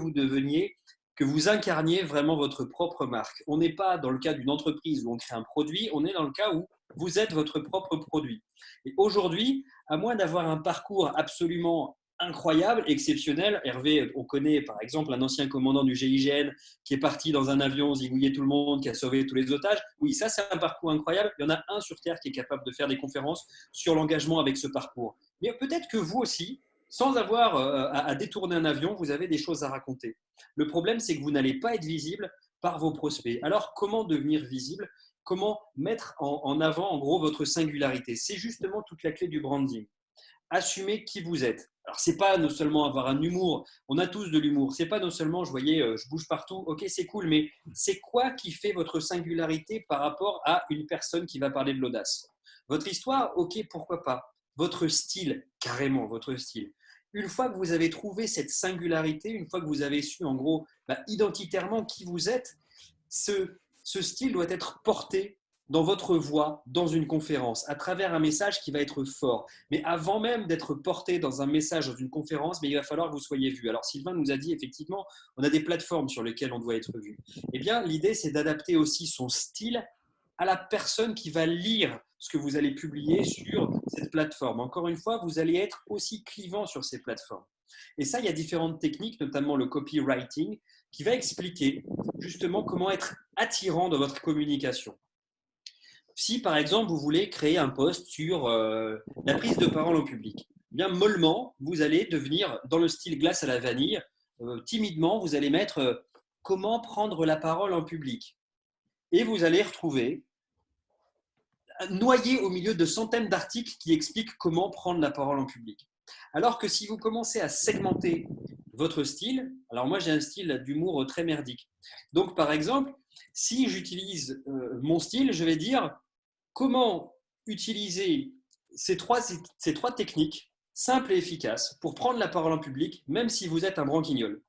vous incarniez vraiment votre propre marque. On n'est pas dans le cas d'une entreprise où on crée un produit, on est dans le cas où vous êtes votre propre produit. Et aujourd'hui, à moins d'avoir un parcours absolument incroyable, exceptionnel, Hervé, on connaît par exemple un ancien commandant du GIGN qui est parti dans un avion, zigouiller tout le monde, qui a sauvé tous les otages. Oui, ça c'est un parcours incroyable. Il y en a un sur Terre qui est capable de faire des conférences sur l'engagement avec ce parcours. Mais peut-être que vous aussi, sans avoir à détourner un avion, vous avez des choses à raconter. Le problème, c'est que vous n'allez pas être visible par vos prospects. Alors, comment devenir visible? Comment mettre en avant, en gros, votre singularité? C'est justement toute la clé du branding. Assumez qui vous êtes. Alors, ce n'est pas non seulement avoir un humour, on a tous de l'humour. Ce n'est pas non seulement, je bouge partout, ok, c'est cool, mais c'est quoi qui fait votre singularité par rapport à une personne qui va parler de l'audace? Votre histoire, ok, pourquoi pas? Votre style, carrément, votre style. Une fois que vous avez trouvé cette singularité, une fois que vous avez su, en gros, identitairement qui vous êtes, ce style doit être porté dans votre voix, dans une conférence, à travers un message qui va être fort. Mais avant même d'être porté dans un message, dans une conférence, il va falloir que vous soyez vu. Alors Sylvain nous a dit, effectivement, on a des plateformes sur lesquelles on doit être vu. Eh bien, l'idée, c'est d'adapter aussi son style à la personne qui va lire ce que vous allez publier sur cette plateforme. Encore une fois, vous allez être aussi clivant sur ces plateformes. Et ça, il y a différentes techniques, notamment le copywriting, qui va expliquer justement comment être attirant dans votre communication. Si, par exemple, vous voulez créer un post sur la prise de parole en public, bien mollement, vous allez devenir dans le style glace à la vanille. Timidement, vous allez mettre comment prendre la parole en public. Et vous allez retrouver noyé au milieu de centaines d'articles qui expliquent comment prendre la parole en public. Alors que si vous commencez à segmenter votre style, alors moi j'ai un style d'humour très merdique. Donc par exemple, si j'utilise mon style, je vais dire comment utiliser ces trois techniques simples et efficaces pour prendre la parole en public, même si vous êtes un branquignol.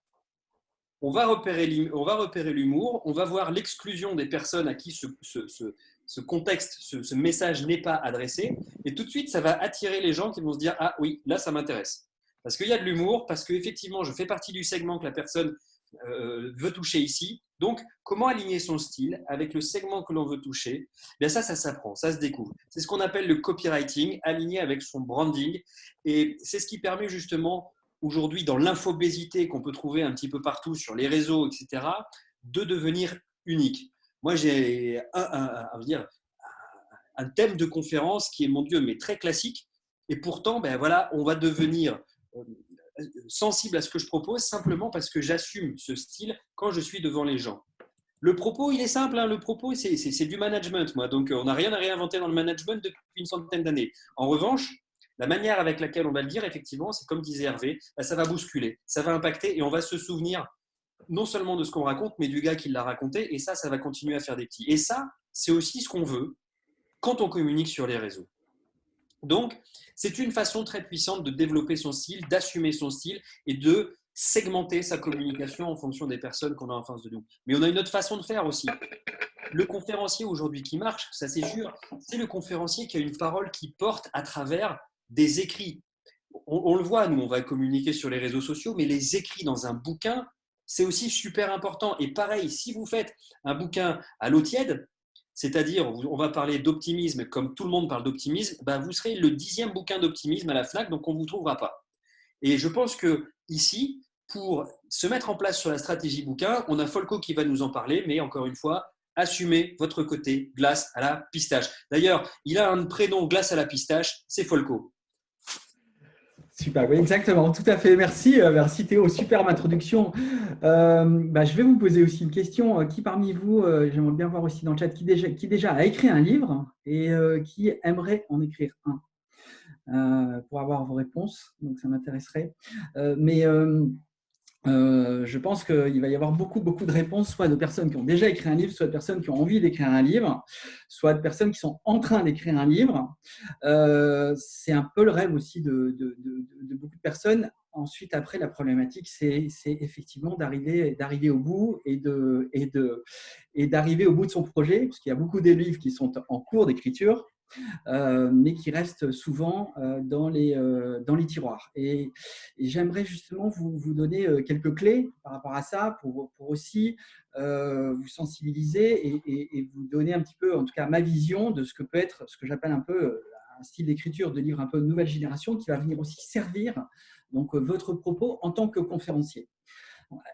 On va repérer l'humour, on va voir l'exclusion des personnes à qui ce contexte, ce message n'est pas adressé. Et tout de suite, ça va attirer les gens qui vont se dire « Ah oui, là, ça m'intéresse. » Parce qu'il y a de l'humour, parce qu'effectivement, je fais partie du segment que la personne veut toucher ici. Donc, comment aligner son style avec le segment que l'on veut toucher? Bien ça s'apprend, ça se découvre. C'est ce qu'on appelle le copywriting, aligné avec son branding. Et c'est ce qui permet justement aujourd'hui, dans l'infobésité qu'on peut trouver un petit peu partout sur les réseaux, etc., de devenir unique. Moi, j'ai un thème de conférence qui est, mon Dieu, mais très classique. Et pourtant, on va devenir sensible à ce que je propose simplement parce que j'assume ce style quand je suis devant les gens. Le propos, il est simple. Le propos, c'est du management. Moi. Donc, on n'a rien à réinventer dans le management depuis une centaine d'années. En revanche, la manière avec laquelle on va le dire, effectivement, c'est comme disait Hervé, ça va bousculer, ça va impacter et on va se souvenir non seulement de ce qu'on raconte, mais du gars qui l'a raconté. Et ça va continuer à faire des petits. Et ça, c'est aussi ce qu'on veut quand on communique sur les réseaux. Donc, c'est une façon très puissante de développer son style, d'assumer son style et de segmenter sa communication en fonction des personnes qu'on a en face de nous. Mais on a une autre façon de faire aussi. Le conférencier aujourd'hui qui marche, ça c'est sûr, c'est le conférencier qui a une parole qui porte à travers des écrits. On le voit, nous, on va communiquer sur les réseaux sociaux, mais les écrits dans un bouquin, c'est aussi super important. Et pareil, si vous faites un bouquin à l'eau tiède, c'est-à-dire, on va parler d'optimisme, comme tout le monde parle d'optimisme, vous serez le 10e bouquin d'optimisme à la FNAC, donc on ne vous trouvera pas. Et je pense qu'ici, pour se mettre en place sur la stratégie bouquin, on a Folco qui va nous en parler, mais encore une fois, assumez votre côté glace à la pistache. D'ailleurs, il a un prénom glace à la pistache, c'est Folco. Super, oui, exactement, tout à fait. Merci, merci Théo, superbe introduction. Je vais vous poser aussi une question. Qui parmi vous, j'aimerais bien voir aussi dans le chat, qui déjà a écrit un livre et qui aimerait en écrire un pour avoir vos réponses. Donc, ça m'intéresserait. Je pense qu'il va y avoir beaucoup de réponses, soit de personnes qui ont déjà écrit un livre, soit de personnes qui ont envie d'écrire un livre, soit de personnes qui sont en train d'écrire un livre. C'est un peu le rêve aussi de beaucoup de personnes. Ensuite, après, la problématique, c'est effectivement d'arriver au bout et d'arriver au bout de son projet, parce qu'il y a beaucoup des livres qui sont en cours d'écriture, mais qui restent souvent dans les tiroirs. Et j'aimerais justement vous donner quelques clés par rapport à ça pour aussi vous sensibiliser et vous donner un petit peu, en tout cas, ma vision de ce que peut être, ce que j'appelle un peu un style d'écriture de livre un peu de nouvelle génération qui va venir aussi servir donc, votre propos en tant que conférencier.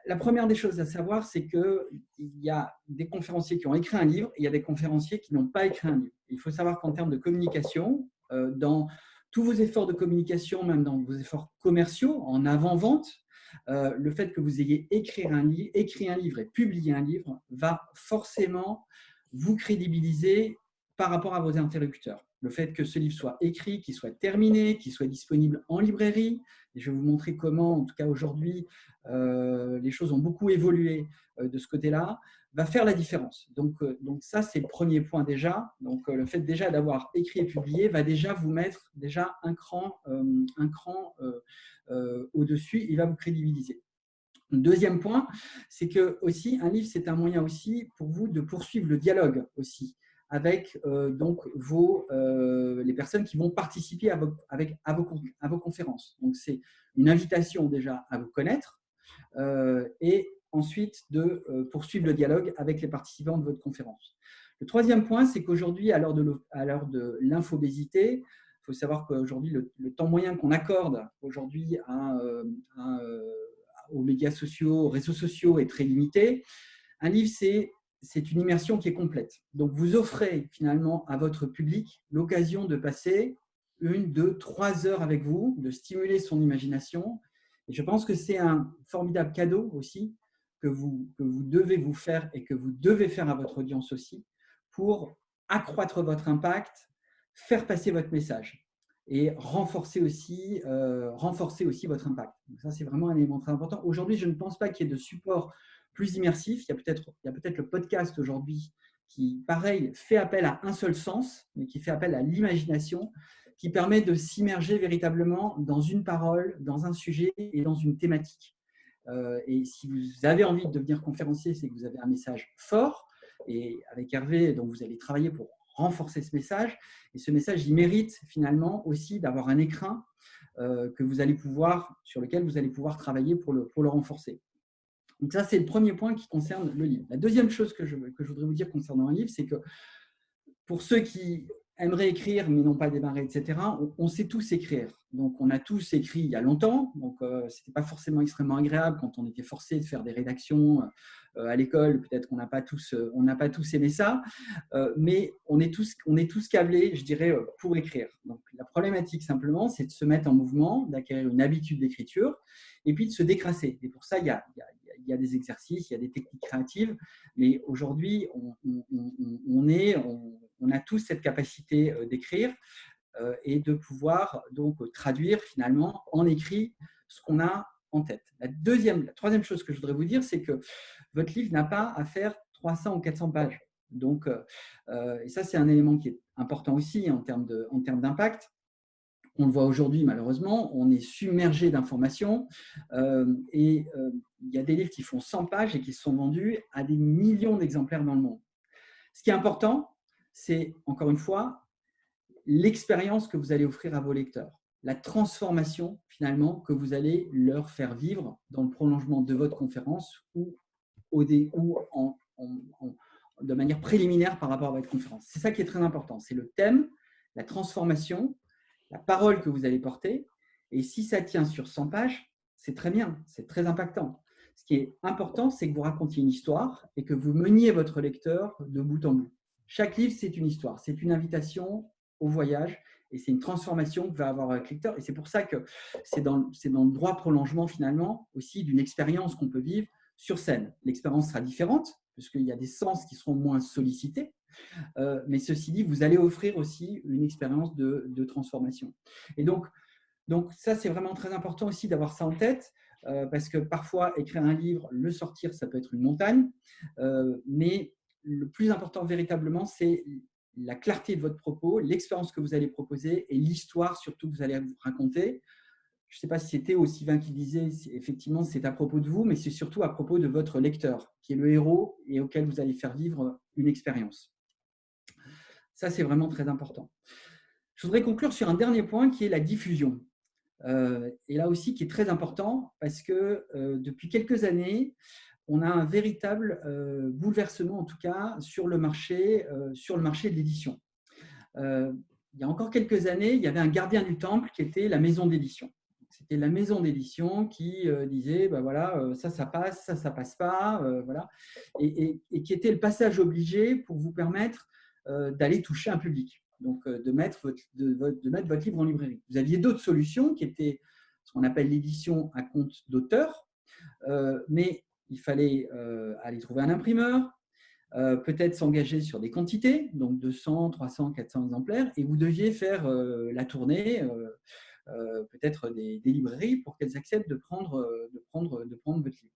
La première des choses à savoir, c'est qu'il y a des conférenciers qui ont écrit un livre et il y a des conférenciers qui n'ont pas écrit un livre. Il faut savoir qu'en termes de communication, dans tous vos efforts de communication, même dans vos efforts commerciaux, en avant-vente, le fait que vous ayez écrit un livre et publié un livre va forcément vous crédibiliser par rapport à vos interlocuteurs. Le fait que ce livre soit écrit, qu'il soit terminé, qu'il soit disponible en librairie, et je vais vous montrer comment, en tout cas aujourd'hui, les choses ont beaucoup évolué de ce côté-là, va faire la différence. Donc ça, c'est le premier point déjà. Donc, le fait déjà d'avoir écrit et publié va déjà vous mettre déjà un cran au-dessus, il va vous crédibiliser. Deuxième point, c'est que aussi un livre, c'est un moyen aussi pour vous de poursuivre le dialogue aussi avec donc les personnes qui vont participer à vos conférences. Donc, c'est une invitation déjà à vous connaître et ensuite de poursuivre le dialogue avec les participants de votre conférence. Le troisième point, c'est qu'aujourd'hui, à l'heure de l'infobésité, il faut savoir qu'aujourd'hui, le temps moyen qu'on accorde aujourd'hui aux médias sociaux, aux réseaux sociaux est très limité. Un livre, c'est une immersion qui est complète. Donc, vous offrez finalement à votre public l'occasion de passer 1, 2, 3 heures avec vous, de stimuler son imagination. Et je pense que c'est un formidable cadeau aussi que vous devez vous faire et que vous devez faire à votre audience aussi pour accroître votre impact, faire passer votre message et renforcer aussi votre impact. Donc ça, c'est vraiment un élément très important. Aujourd'hui, je ne pense pas qu'il y ait de support plus immersif. Il y a peut-être le podcast aujourd'hui qui, pareil, fait appel à un seul sens, mais qui fait appel à l'imagination, qui permet de s'immerger véritablement dans une parole, dans un sujet et dans une thématique. Et si vous avez envie de devenir conférencier, c'est que vous avez un message fort. Et avec Hervé, donc vous allez travailler pour renforcer ce message. Et ce message, il mérite finalement aussi d'avoir un écrin sur lequel vous allez pouvoir travailler pour le renforcer. Donc ça, c'est le premier point qui concerne le livre. La deuxième chose que je voudrais vous dire concernant un livre, c'est que pour ceux qui aimeraient écrire mais n'ont pas démarré, etc., on sait tous écrire. Donc, on a tous écrit il y a longtemps. Donc, ce n'était pas forcément extrêmement agréable quand on était forcé de faire des rédactions à l'école. Peut-être qu'on n'a pas tous aimé ça. Mais on est tous câblés, je dirais, pour écrire. Donc, la problématique, simplement, c'est de se mettre en mouvement, d'acquérir une habitude d'écriture et puis de se décrasser. Et pour ça, il y a des exercices, il y a des techniques créatives. Mais aujourd'hui, on a tous cette capacité d'écrire et de pouvoir donc traduire finalement en écrit ce qu'on a en tête. La troisième chose que je voudrais vous dire, c'est que votre livre n'a pas à faire 300 ou 400 pages. Donc, et ça, c'est un élément qui est important aussi en termes d'impact. On le voit aujourd'hui, malheureusement, on est submergé d'informations et il y a des livres qui font 100 pages et qui sont vendus à des millions d'exemplaires dans le monde. Ce qui est important, c'est, encore une fois, l'expérience que vous allez offrir à vos lecteurs, la transformation finalement que vous allez leur faire vivre dans le prolongement de votre conférence ou de manière préliminaire par rapport à votre conférence. C'est ça qui est très important, c'est le thème, la transformation, la parole que vous allez porter. Et si ça tient sur 100 pages, c'est très bien, c'est très impactant. Ce qui est important, c'est que vous racontiez une histoire et que vous meniez votre lecteur de bout en bout. Chaque livre, c'est une histoire, c'est une invitation au voyage Et c'est une transformation que va avoir avec le lecteur. Et c'est pour ça que c'est dans le droit prolongement, finalement, aussi d'une expérience qu'on peut vivre sur scène. L'expérience sera différente, puisqu'il y a des sens qui seront moins sollicités. Mais ceci dit, vous allez offrir aussi une expérience de transformation. Et donc ça, c'est vraiment très important aussi d'avoir ça en tête, parce que parfois, écrire un livre, le sortir, ça peut être une montagne, mais le plus important véritablement, c'est la clarté de votre propos, l'expérience que vous allez proposer et l'histoire surtout que vous allez vous raconter. Je ne sais pas si c'était Théo ou Sylvain qui disait, effectivement, c'est à propos de vous, mais c'est surtout à propos de votre lecteur, qui est le héros et auquel vous allez faire vivre une expérience. Ça, c'est vraiment très important. Je voudrais conclure sur un dernier point qui est la diffusion. Et là aussi, qui est très important parce que depuis quelques années, on a un véritable bouleversement, en tout cas, sur le marché de l'édition. Il y a encore quelques années, il y avait un gardien du temple qui était la maison d'édition. C'était la maison d'édition qui disait, ben voilà, ça passe, ça passe pas, voilà, et qui était le passage obligé pour vous permettre d'aller toucher un public. Donc, de mettre votre livre en librairie. Vous aviez d'autres solutions qui étaient ce qu'on appelle l'édition à compte d'auteur, mais il fallait aller trouver un imprimeur, peut-être s'engager sur des quantités, donc 200, 300, 400 exemplaires, et vous deviez faire la tournée, peut-être des librairies pour qu'elles acceptent de prendre votre livre.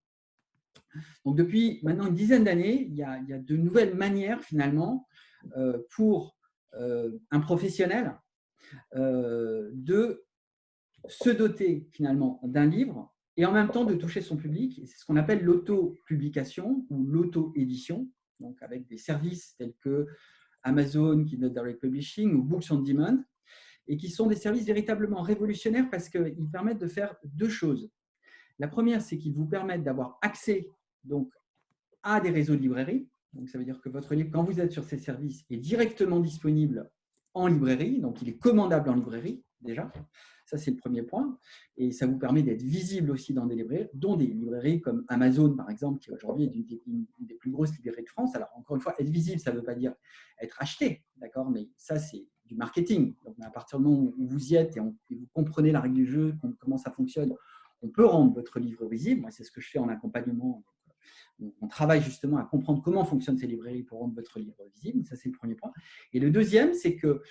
Donc, depuis maintenant une dizaine d'années, il y a de nouvelles manières finalement pour un professionnel de se doter finalement d'un livre et en même temps de toucher son public. C'est ce qu'on appelle l'auto-publication ou l'auto-édition, donc avec des services tels que Amazon, Kindle Direct Publishing ou Books on Demand, et qui sont des services véritablement révolutionnaires parce qu'ils permettent de faire deux choses. La première, c'est qu'ils vous permettent d'avoir accès donc, à des réseaux de librairies. Donc, ça veut dire que votre livre, quand vous êtes sur ces services, est directement disponible en librairie. Donc, il est commandable en librairie, déjà. Ça, c'est le premier point. Et ça vous permet d'être visible aussi dans des librairies, dont des librairies comme Amazon, par exemple, qui aujourd'hui est une des plus grosses librairies de France. Alors, encore une fois, être visible, ça ne veut pas dire être acheté, d'accord, mais ça, c'est du marketing. Donc, à partir du moment où vous y êtes et vous comprenez la règle du jeu, comment ça fonctionne, on peut rendre votre livre visible. Moi, c'est ce que je fais en accompagnement. On travaille justement à comprendre comment fonctionnent ces librairies pour rendre votre livre visible. Ça, c'est le premier point. Et le deuxième, c'est que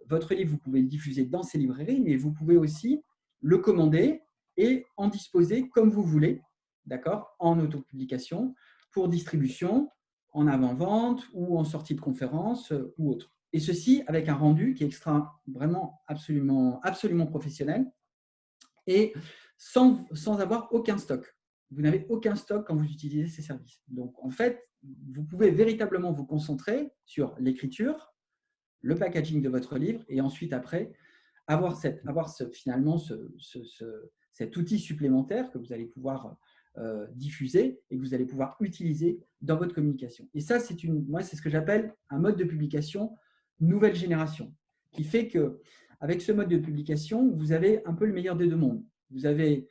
votre livre, vous pouvez le diffuser dans ces librairies, mais vous pouvez aussi le commander et en disposer comme vous voulez, d'accord, en autopublication, pour distribution, en avant-vente ou en sortie de conférence ou autre. Et ceci avec un rendu qui est vraiment absolument professionnel et sans avoir aucun stock. Vous n'avez aucun stock quand vous utilisez ces services. Donc, en fait, vous pouvez véritablement vous concentrer sur l'écriture, le packaging de votre livre et ensuite, après, avoir finalement cet outil supplémentaire que vous allez pouvoir diffuser et que vous allez pouvoir utiliser dans votre communication. Et ça, moi, c'est ce que j'appelle un mode de publication nouvelle génération, qui fait qu'avec ce mode de publication, vous avez un peu le meilleur des deux mondes. Vous avez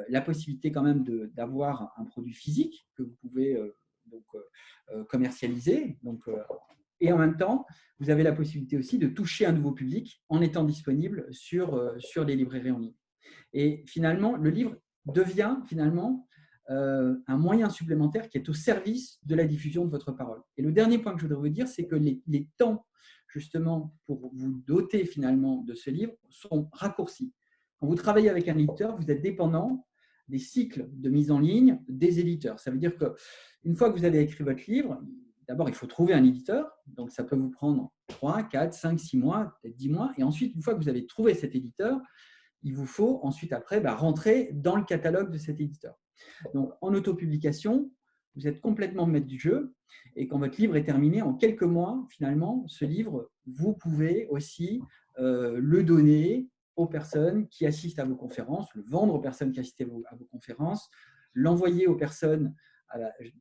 la possibilité quand même d'avoir un produit physique que vous pouvez commercialiser. Et en même temps, vous avez la possibilité aussi de toucher un nouveau public en étant disponible sur les librairies en ligne. Et finalement, le livre devient finalement un moyen supplémentaire qui est au service de la diffusion de votre parole. Et le dernier point que je voudrais vous dire, c'est que les temps justement pour vous doter finalement de ce livre sont raccourcis. Quand vous travaillez avec un éditeur, vous êtes dépendant des cycles de mise en ligne des éditeurs. Ça veut dire qu'une fois que vous avez écrit votre livre, d'abord, il faut trouver un éditeur. Donc, ça peut vous prendre 3, 4, 5, 6 mois, peut-être 10 mois. Et ensuite, une fois que vous avez trouvé cet éditeur, il vous faut ensuite, après, rentrer dans le catalogue de cet éditeur. Donc, en autopublication, vous êtes complètement maître du jeu. Et quand votre livre est terminé, en quelques mois, finalement, ce livre, vous pouvez aussi le donner aux personnes qui assistent à vos conférences, le vendre aux personnes qui assistent à vos conférences, l'envoyer aux personnes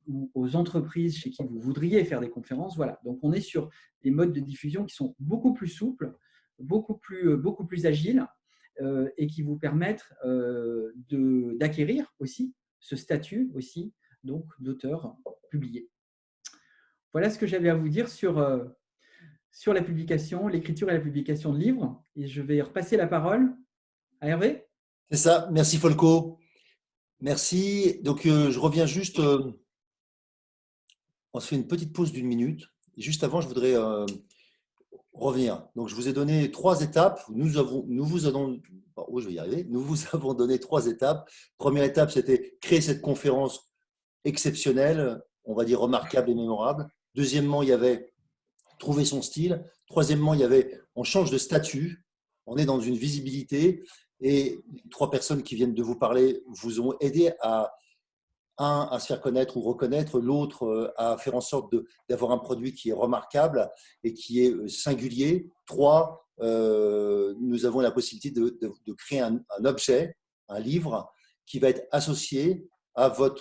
ou aux entreprises chez qui vous voudriez faire des conférences. Voilà. Donc, on est sur des modes de diffusion qui sont beaucoup plus souples, beaucoup plus agiles et qui vous permettent d'acquérir aussi ce statut aussi donc d'auteur publié. Voilà ce que j'avais à vous dire sur sur la publication, l'écriture et la publication de livres. Et je vais repasser la parole à Hervé. C'est ça. Merci Folco. Merci. Donc, je reviens juste. On se fait une petite pause d'1 minute. Et juste avant, je voudrais revenir. Donc, je vous ai donné 3 étapes. Nous vous avons, je vais y arriver. Nous vous avons donné 3 étapes. Première étape, c'était créer cette conférence exceptionnelle, on va dire remarquable et mémorable. Deuxièmement, il y avait trouver son style. Troisièmement, il y avait on change de statut. On est dans une visibilité. Et les 3 personnes qui viennent de vous parler vous ont aidé à se faire connaître ou reconnaître, l'autre à faire en sorte d'avoir un produit qui est remarquable et qui est singulier. 3, nous avons la possibilité de créer un objet, un livre, qui va être associé à vos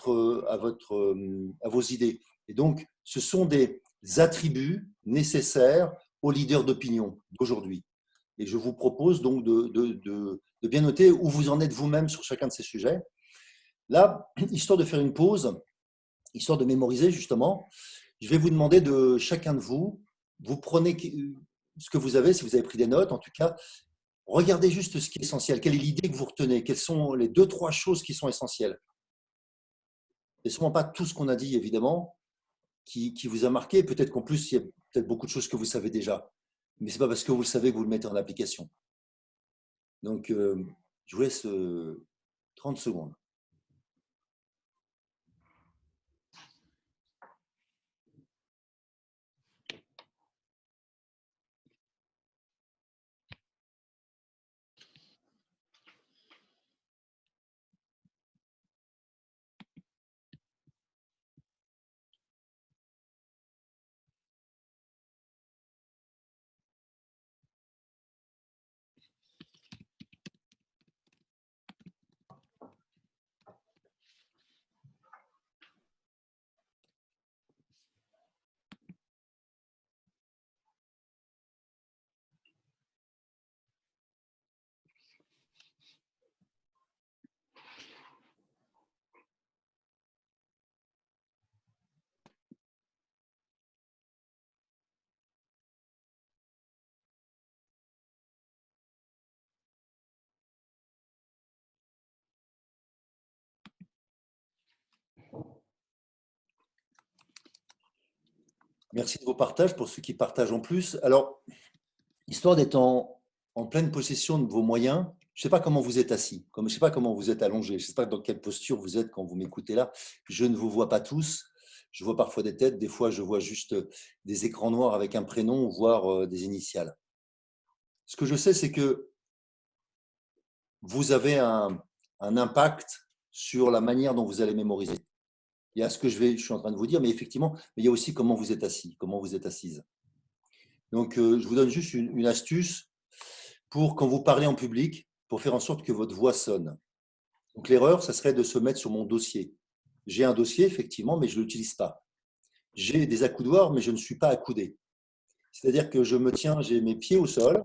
idées. Et donc, ce sont des attributs nécessaires aux leaders d'opinion d'aujourd'hui. Et je vous propose donc de bien noter où vous en êtes vous-même sur chacun de ces sujets. Là, histoire de faire une pause, histoire de mémoriser justement, je vais vous demander de chacun de vous, vous prenez ce que vous avez, si vous avez pris des notes en tout cas, regardez juste ce qui est essentiel. Quelle est l'idée que vous retenez? Quelles sont les 2-3 choses qui sont essentielles? Et sûrement pas tout ce qu'on a dit évidemment, qui vous a marqué. Peut-être qu'en plus, il y a peut-être beaucoup de choses que vous savez déjà. Mais ce n'est pas parce que vous le savez que vous le mettez en application. Donc, je vous laisse 30 secondes. Merci de vos partages pour ceux qui partagent en plus. Alors, histoire d'être en pleine possession de vos moyens, je ne sais pas comment vous êtes assis, je ne sais pas comment vous êtes allongé, je ne sais pas dans quelle posture vous êtes quand vous m'écoutez là. Je ne vous vois pas tous. Je vois parfois des têtes, des fois je vois juste des écrans noirs avec un prénom, voire des initiales. Ce que je sais, c'est que vous avez un impact sur la manière dont vous allez mémoriser. Il y a ce que je suis en train de vous dire, mais effectivement, il y a aussi comment vous êtes assis, comment vous êtes assise. Donc, je vous donne juste une astuce pour quand vous parlez en public, pour faire en sorte que votre voix sonne. Donc, l'erreur, ça serait de se mettre sur mon dossier. J'ai un dossier, effectivement, mais je ne l'utilise pas. J'ai des accoudoirs, mais je ne suis pas accoudé. C'est-à-dire que je me tiens, j'ai mes pieds au sol.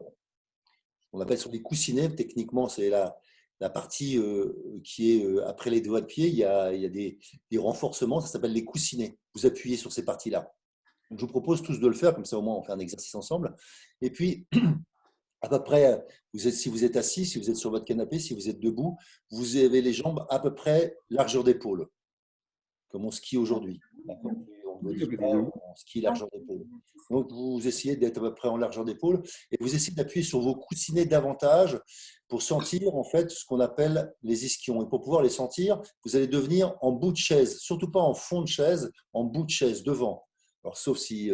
On appelle sur les coussinets, techniquement, c'est la partie qui est après les doigts de pied. Il y a des renforcements, ça s'appelle les coussinets. Vous appuyez sur ces parties-là. Donc, je vous propose tous de le faire, comme ça au moins on fait un exercice ensemble. Et puis, à peu près, si vous êtes assis, si vous êtes sur votre canapé, si vous êtes debout, vous avez les jambes à peu près largeur d'épaule, comme on skie aujourd'hui. On skie largeur d'épaule. Donc, vous essayez d'être à peu près en largeur d'épaule et vous essayez d'appuyer sur vos coussinets davantage pour sentir en fait ce qu'on appelle les ischions. Et pour pouvoir les sentir, vous allez devenir en bout de chaise, surtout pas en fond de chaise, en bout de chaise, devant. Alors, sauf si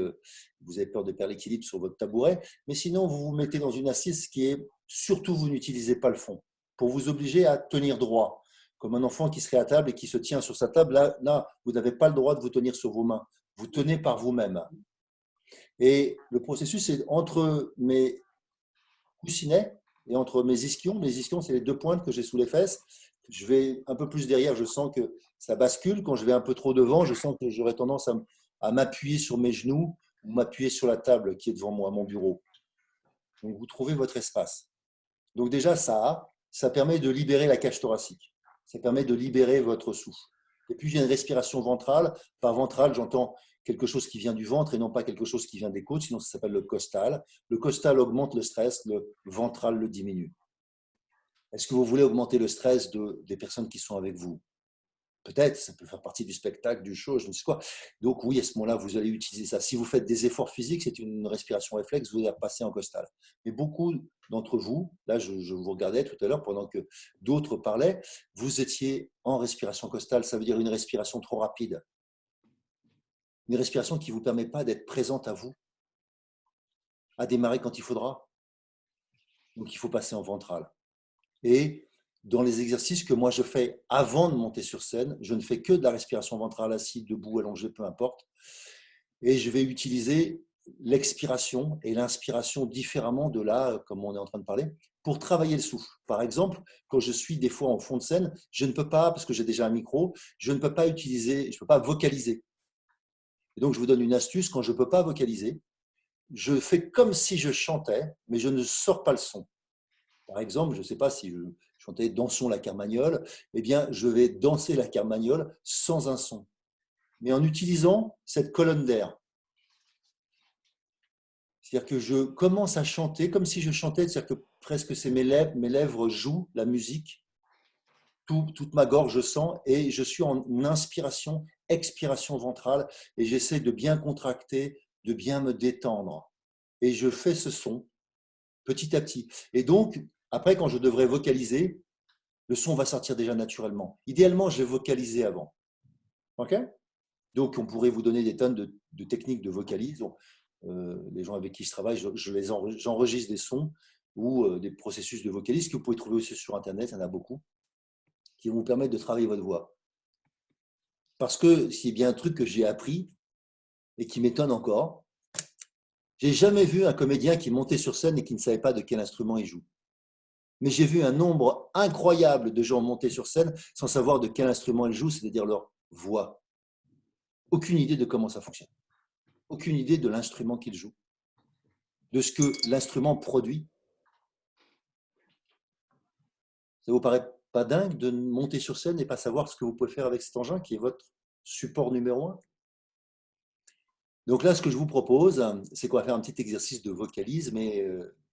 vous avez peur de perdre l'équilibre sur votre tabouret, mais sinon, vous vous mettez dans une assise qui est, surtout, vous n'utilisez pas le fond, pour vous obliger à tenir droit, comme un enfant qui serait à table et qui se tient sur sa table. Là, vous n'avez pas le droit de vous tenir sur vos mains, vous tenez par vous-même. Et le processus, c'est entre mes coussinets et entre mes ischions. Mes ischions, c'est les 2 pointes que j'ai sous les fesses. Je vais un peu plus derrière, je sens que ça bascule. Quand je vais un peu trop devant, je sens que j'aurais tendance à m'appuyer sur mes genoux ou m'appuyer sur la table qui est devant moi, mon bureau. Donc, vous trouvez votre espace. Donc déjà, ça permet de libérer la cage thoracique. Ça permet de libérer votre souffle. Et puis, il y a une respiration ventrale. Par ventrale, j'entends quelque chose qui vient du ventre et non pas quelque chose qui vient des côtes, sinon ça s'appelle le costal. Le costal augmente le stress, le ventral le diminue. Est-ce que vous voulez augmenter le stress des personnes qui sont avec vous? Peut-être, ça peut faire partie du spectacle, du show, je ne sais quoi. Donc oui, à ce moment-là, vous allez utiliser ça. Si vous faites des efforts physiques, c'est une respiration réflexe, vous allez passer en costal. Mais beaucoup d'entre vous, là je vous regardais tout à l'heure pendant que d'autres parlaient, vous étiez en respiration costale, ça veut dire une respiration trop rapide. Une respiration qui ne vous permet pas d'être présente à vous, à démarrer quand il faudra. Donc il faut passer en ventral. Et dans les exercices que moi je fais avant de monter sur scène, je ne fais que de la respiration ventrale, assis, debout, allongé, peu importe. Et je vais utiliser l'expiration et l'inspiration différemment de là, comme on est en train de parler, pour travailler le souffle. Par exemple, quand je suis des fois en fond de scène, je ne peux pas, parce que j'ai déjà un micro, je ne peux pas utiliser, je ne peux pas vocaliser. Et donc je vous donne une astuce, quand je ne peux pas vocaliser, je fais comme si je chantais, mais je ne sors pas le son. Par exemple, je ne sais pas si je chantais Dansons la Carmagnole, eh bien, je vais danser la Carmagnole sans un son, mais en utilisant cette colonne d'air. C'est-à-dire que je commence à chanter comme si je chantais, c'est-à-dire que presque c'est mes lèvres jouent la musique, toute ma gorge sent, et je suis en inspiration, expiration ventrale, et j'essaie de bien contracter, de bien me détendre. Et je fais ce son petit à petit. Et donc, après, quand je devrais vocaliser, le son va sortir déjà naturellement. Idéalement, je vais vocaliser avant. OK? Donc, on pourrait vous donner des tonnes de techniques de vocalise. Les gens avec qui je travaille, j'enregistre des sons ou des processus de vocalise que vous pouvez trouver aussi sur Internet, il y en a beaucoup, qui vont vous permettre de travailler votre voix. Parce que s'il y a bien un truc que j'ai appris et qui m'étonne encore, j'ai jamais vu un comédien qui montait sur scène et qui ne savait pas de quel instrument il joue. Mais j'ai vu un nombre incroyable de gens monter sur scène sans savoir de quel instrument ils jouent, c'est-à-dire leur voix. Aucune idée de comment ça fonctionne. Aucune idée de l'instrument qu'ils jouent, de ce que l'instrument produit. Ça vous paraît pas dingue de monter sur scène et pas savoir ce que vous pouvez faire avec cet engin qui est votre support numéro 1? Donc là, ce que je vous propose, c'est qu'on va faire un petit exercice de vocalise, mais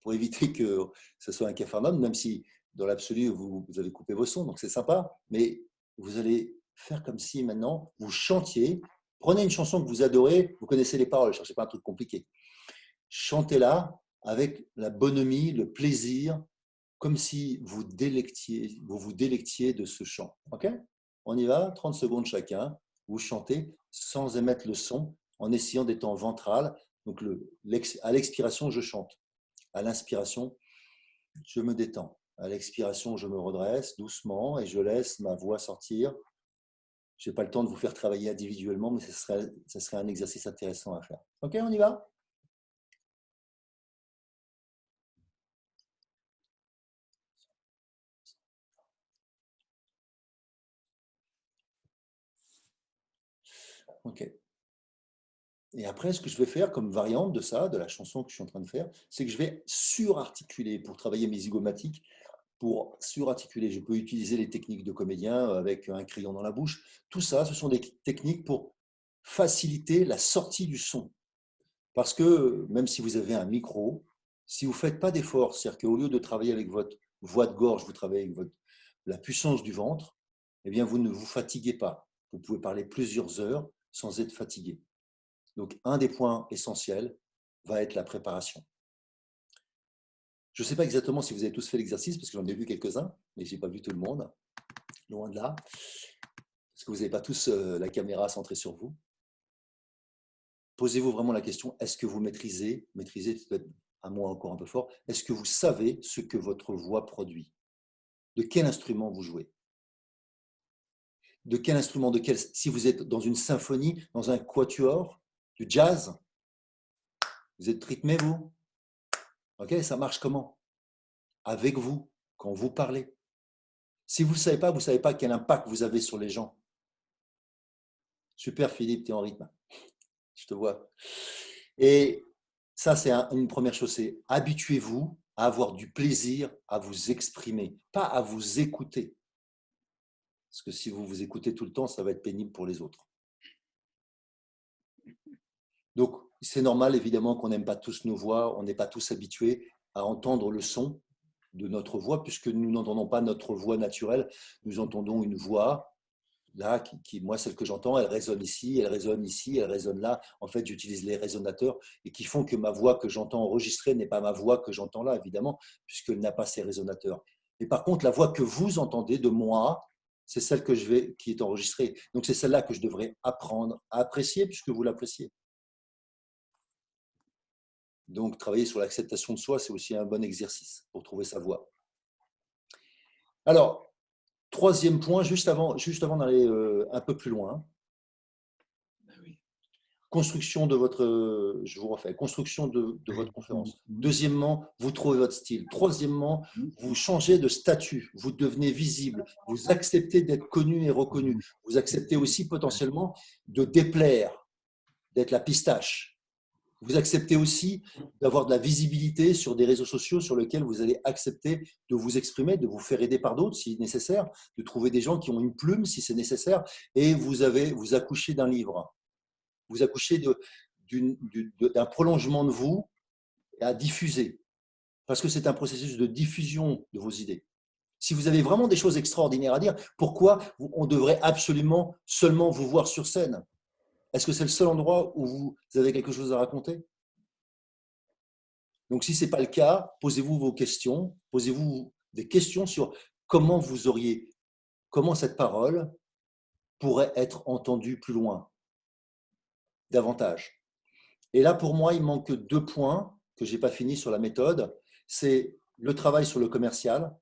pour éviter que ce soit un capharnaüm, même si dans l'absolu, vous avez coupé vos sons, donc c'est sympa, mais vous allez faire comme si maintenant, vous chantiez. Prenez une chanson que vous adorez, vous connaissez les paroles, ne cherchez pas un truc compliqué. Chantez-la avec la bonhomie, le plaisir, comme si vous vous délectiez de ce chant. Ok? On y va, 30 secondes chacun. Vous chantez sans émettre le son, en essayant d'être en ventral. Donc, à l'expiration, je chante. À l'inspiration, je me détends. À l'expiration, je me redresse doucement et je laisse ma voix sortir. Je n'ai pas le temps de vous faire travailler individuellement, mais ce serait un exercice intéressant à faire. Ok, on y va? Ok. Et après, ce que je vais faire comme variante de ça, de la chanson que je suis en train de faire, c'est que je vais surarticuler pour travailler mes zygomatiques. Pour surarticuler, je peux utiliser les techniques de comédien avec un crayon dans la bouche. Tout ça, ce sont des techniques pour faciliter la sortie du son. Parce que même si vous avez un micro, si vous ne faites pas d'effort, c'est-à-dire qu'au lieu de travailler avec votre voix de gorge, vous travaillez avec la puissance du ventre, eh bien, vous ne vous fatiguez pas. Vous pouvez parler plusieurs heures sans être fatigué. Donc, un des points essentiels va être la préparation. Je ne sais pas exactement si vous avez tous fait l'exercice, parce que j'en ai vu quelques-uns, mais je n'ai pas vu tout le monde, loin de là, parce que vous n'avez pas tous la caméra centrée sur vous. Posez-vous vraiment la question, est-ce que vous maîtrisez peut-être un mot encore un peu fort, est-ce que vous savez ce que votre voix produit? De quel instrument vous jouez? De quel instrument, si vous êtes dans une symphonie, dans un quatuor, du jazz, vous êtes rythmé, vous? Ok, ça marche comment? Avec vous, quand vous parlez. Si vous ne savez pas, vous ne savez pas quel impact vous avez sur les gens. Super, Philippe, tu es en rythme. Je te vois. Et ça, c'est une première chose, c'est habituez-vous à avoir du plaisir à vous exprimer, pas à vous écouter. Parce que si vous vous écoutez tout le temps, ça va être pénible pour les autres. Donc, c'est normal, évidemment, qu'on n'aime pas tous nos voix, on n'est pas tous habitués à entendre le son de notre voix, puisque nous n'entendons pas notre voix naturelle, nous entendons une voix, là, moi, celle que j'entends, elle résonne ici, elle résonne ici, elle résonne là. En fait, j'utilise les résonateurs et qui font que ma voix que j'entends enregistrée n'est pas ma voix que j'entends là, évidemment, puisqu'elle n'a pas ces résonateurs. Mais par contre, la voix que vous entendez de moi, c'est celle qui est enregistrée. Donc, c'est celle-là que je devrais apprendre à apprécier, puisque vous l'appréciez. Donc, travailler sur l'acceptation de soi, c'est aussi un bon exercice pour trouver sa voie. Alors, troisième point, juste avant d'aller un peu plus loin. Construction de votre, je vous refais, construction de votre conférence. Deuxièmement, vous trouvez votre style. Troisièmement, vous changez de statut, vous devenez visible, vous acceptez d'être connu et reconnu. Vous acceptez aussi potentiellement de déplaire, d'être la pistache. Vous acceptez aussi d'avoir de la visibilité sur des réseaux sociaux sur lesquels vous allez accepter de vous exprimer, de vous faire aider par d'autres si nécessaire, de trouver des gens qui ont une plume si c'est nécessaire, et vous accouchez d'un livre. Vous accouchez d'un prolongement de vous à diffuser, parce que c'est un processus de diffusion de vos idées. Si vous avez vraiment des choses extraordinaires à dire, pourquoi on devrait absolument seulement vous voir sur scène? Est-ce que c'est le seul endroit où vous avez quelque chose à raconter? Donc, si ce n'est pas le cas, posez-vous vos questions, posez-vous des questions sur comment cette parole pourrait être entendue plus loin, davantage. Et là, pour moi, il manque 2 points que je n'ai pas fini sur la méthode. C'est le travail sur le commercial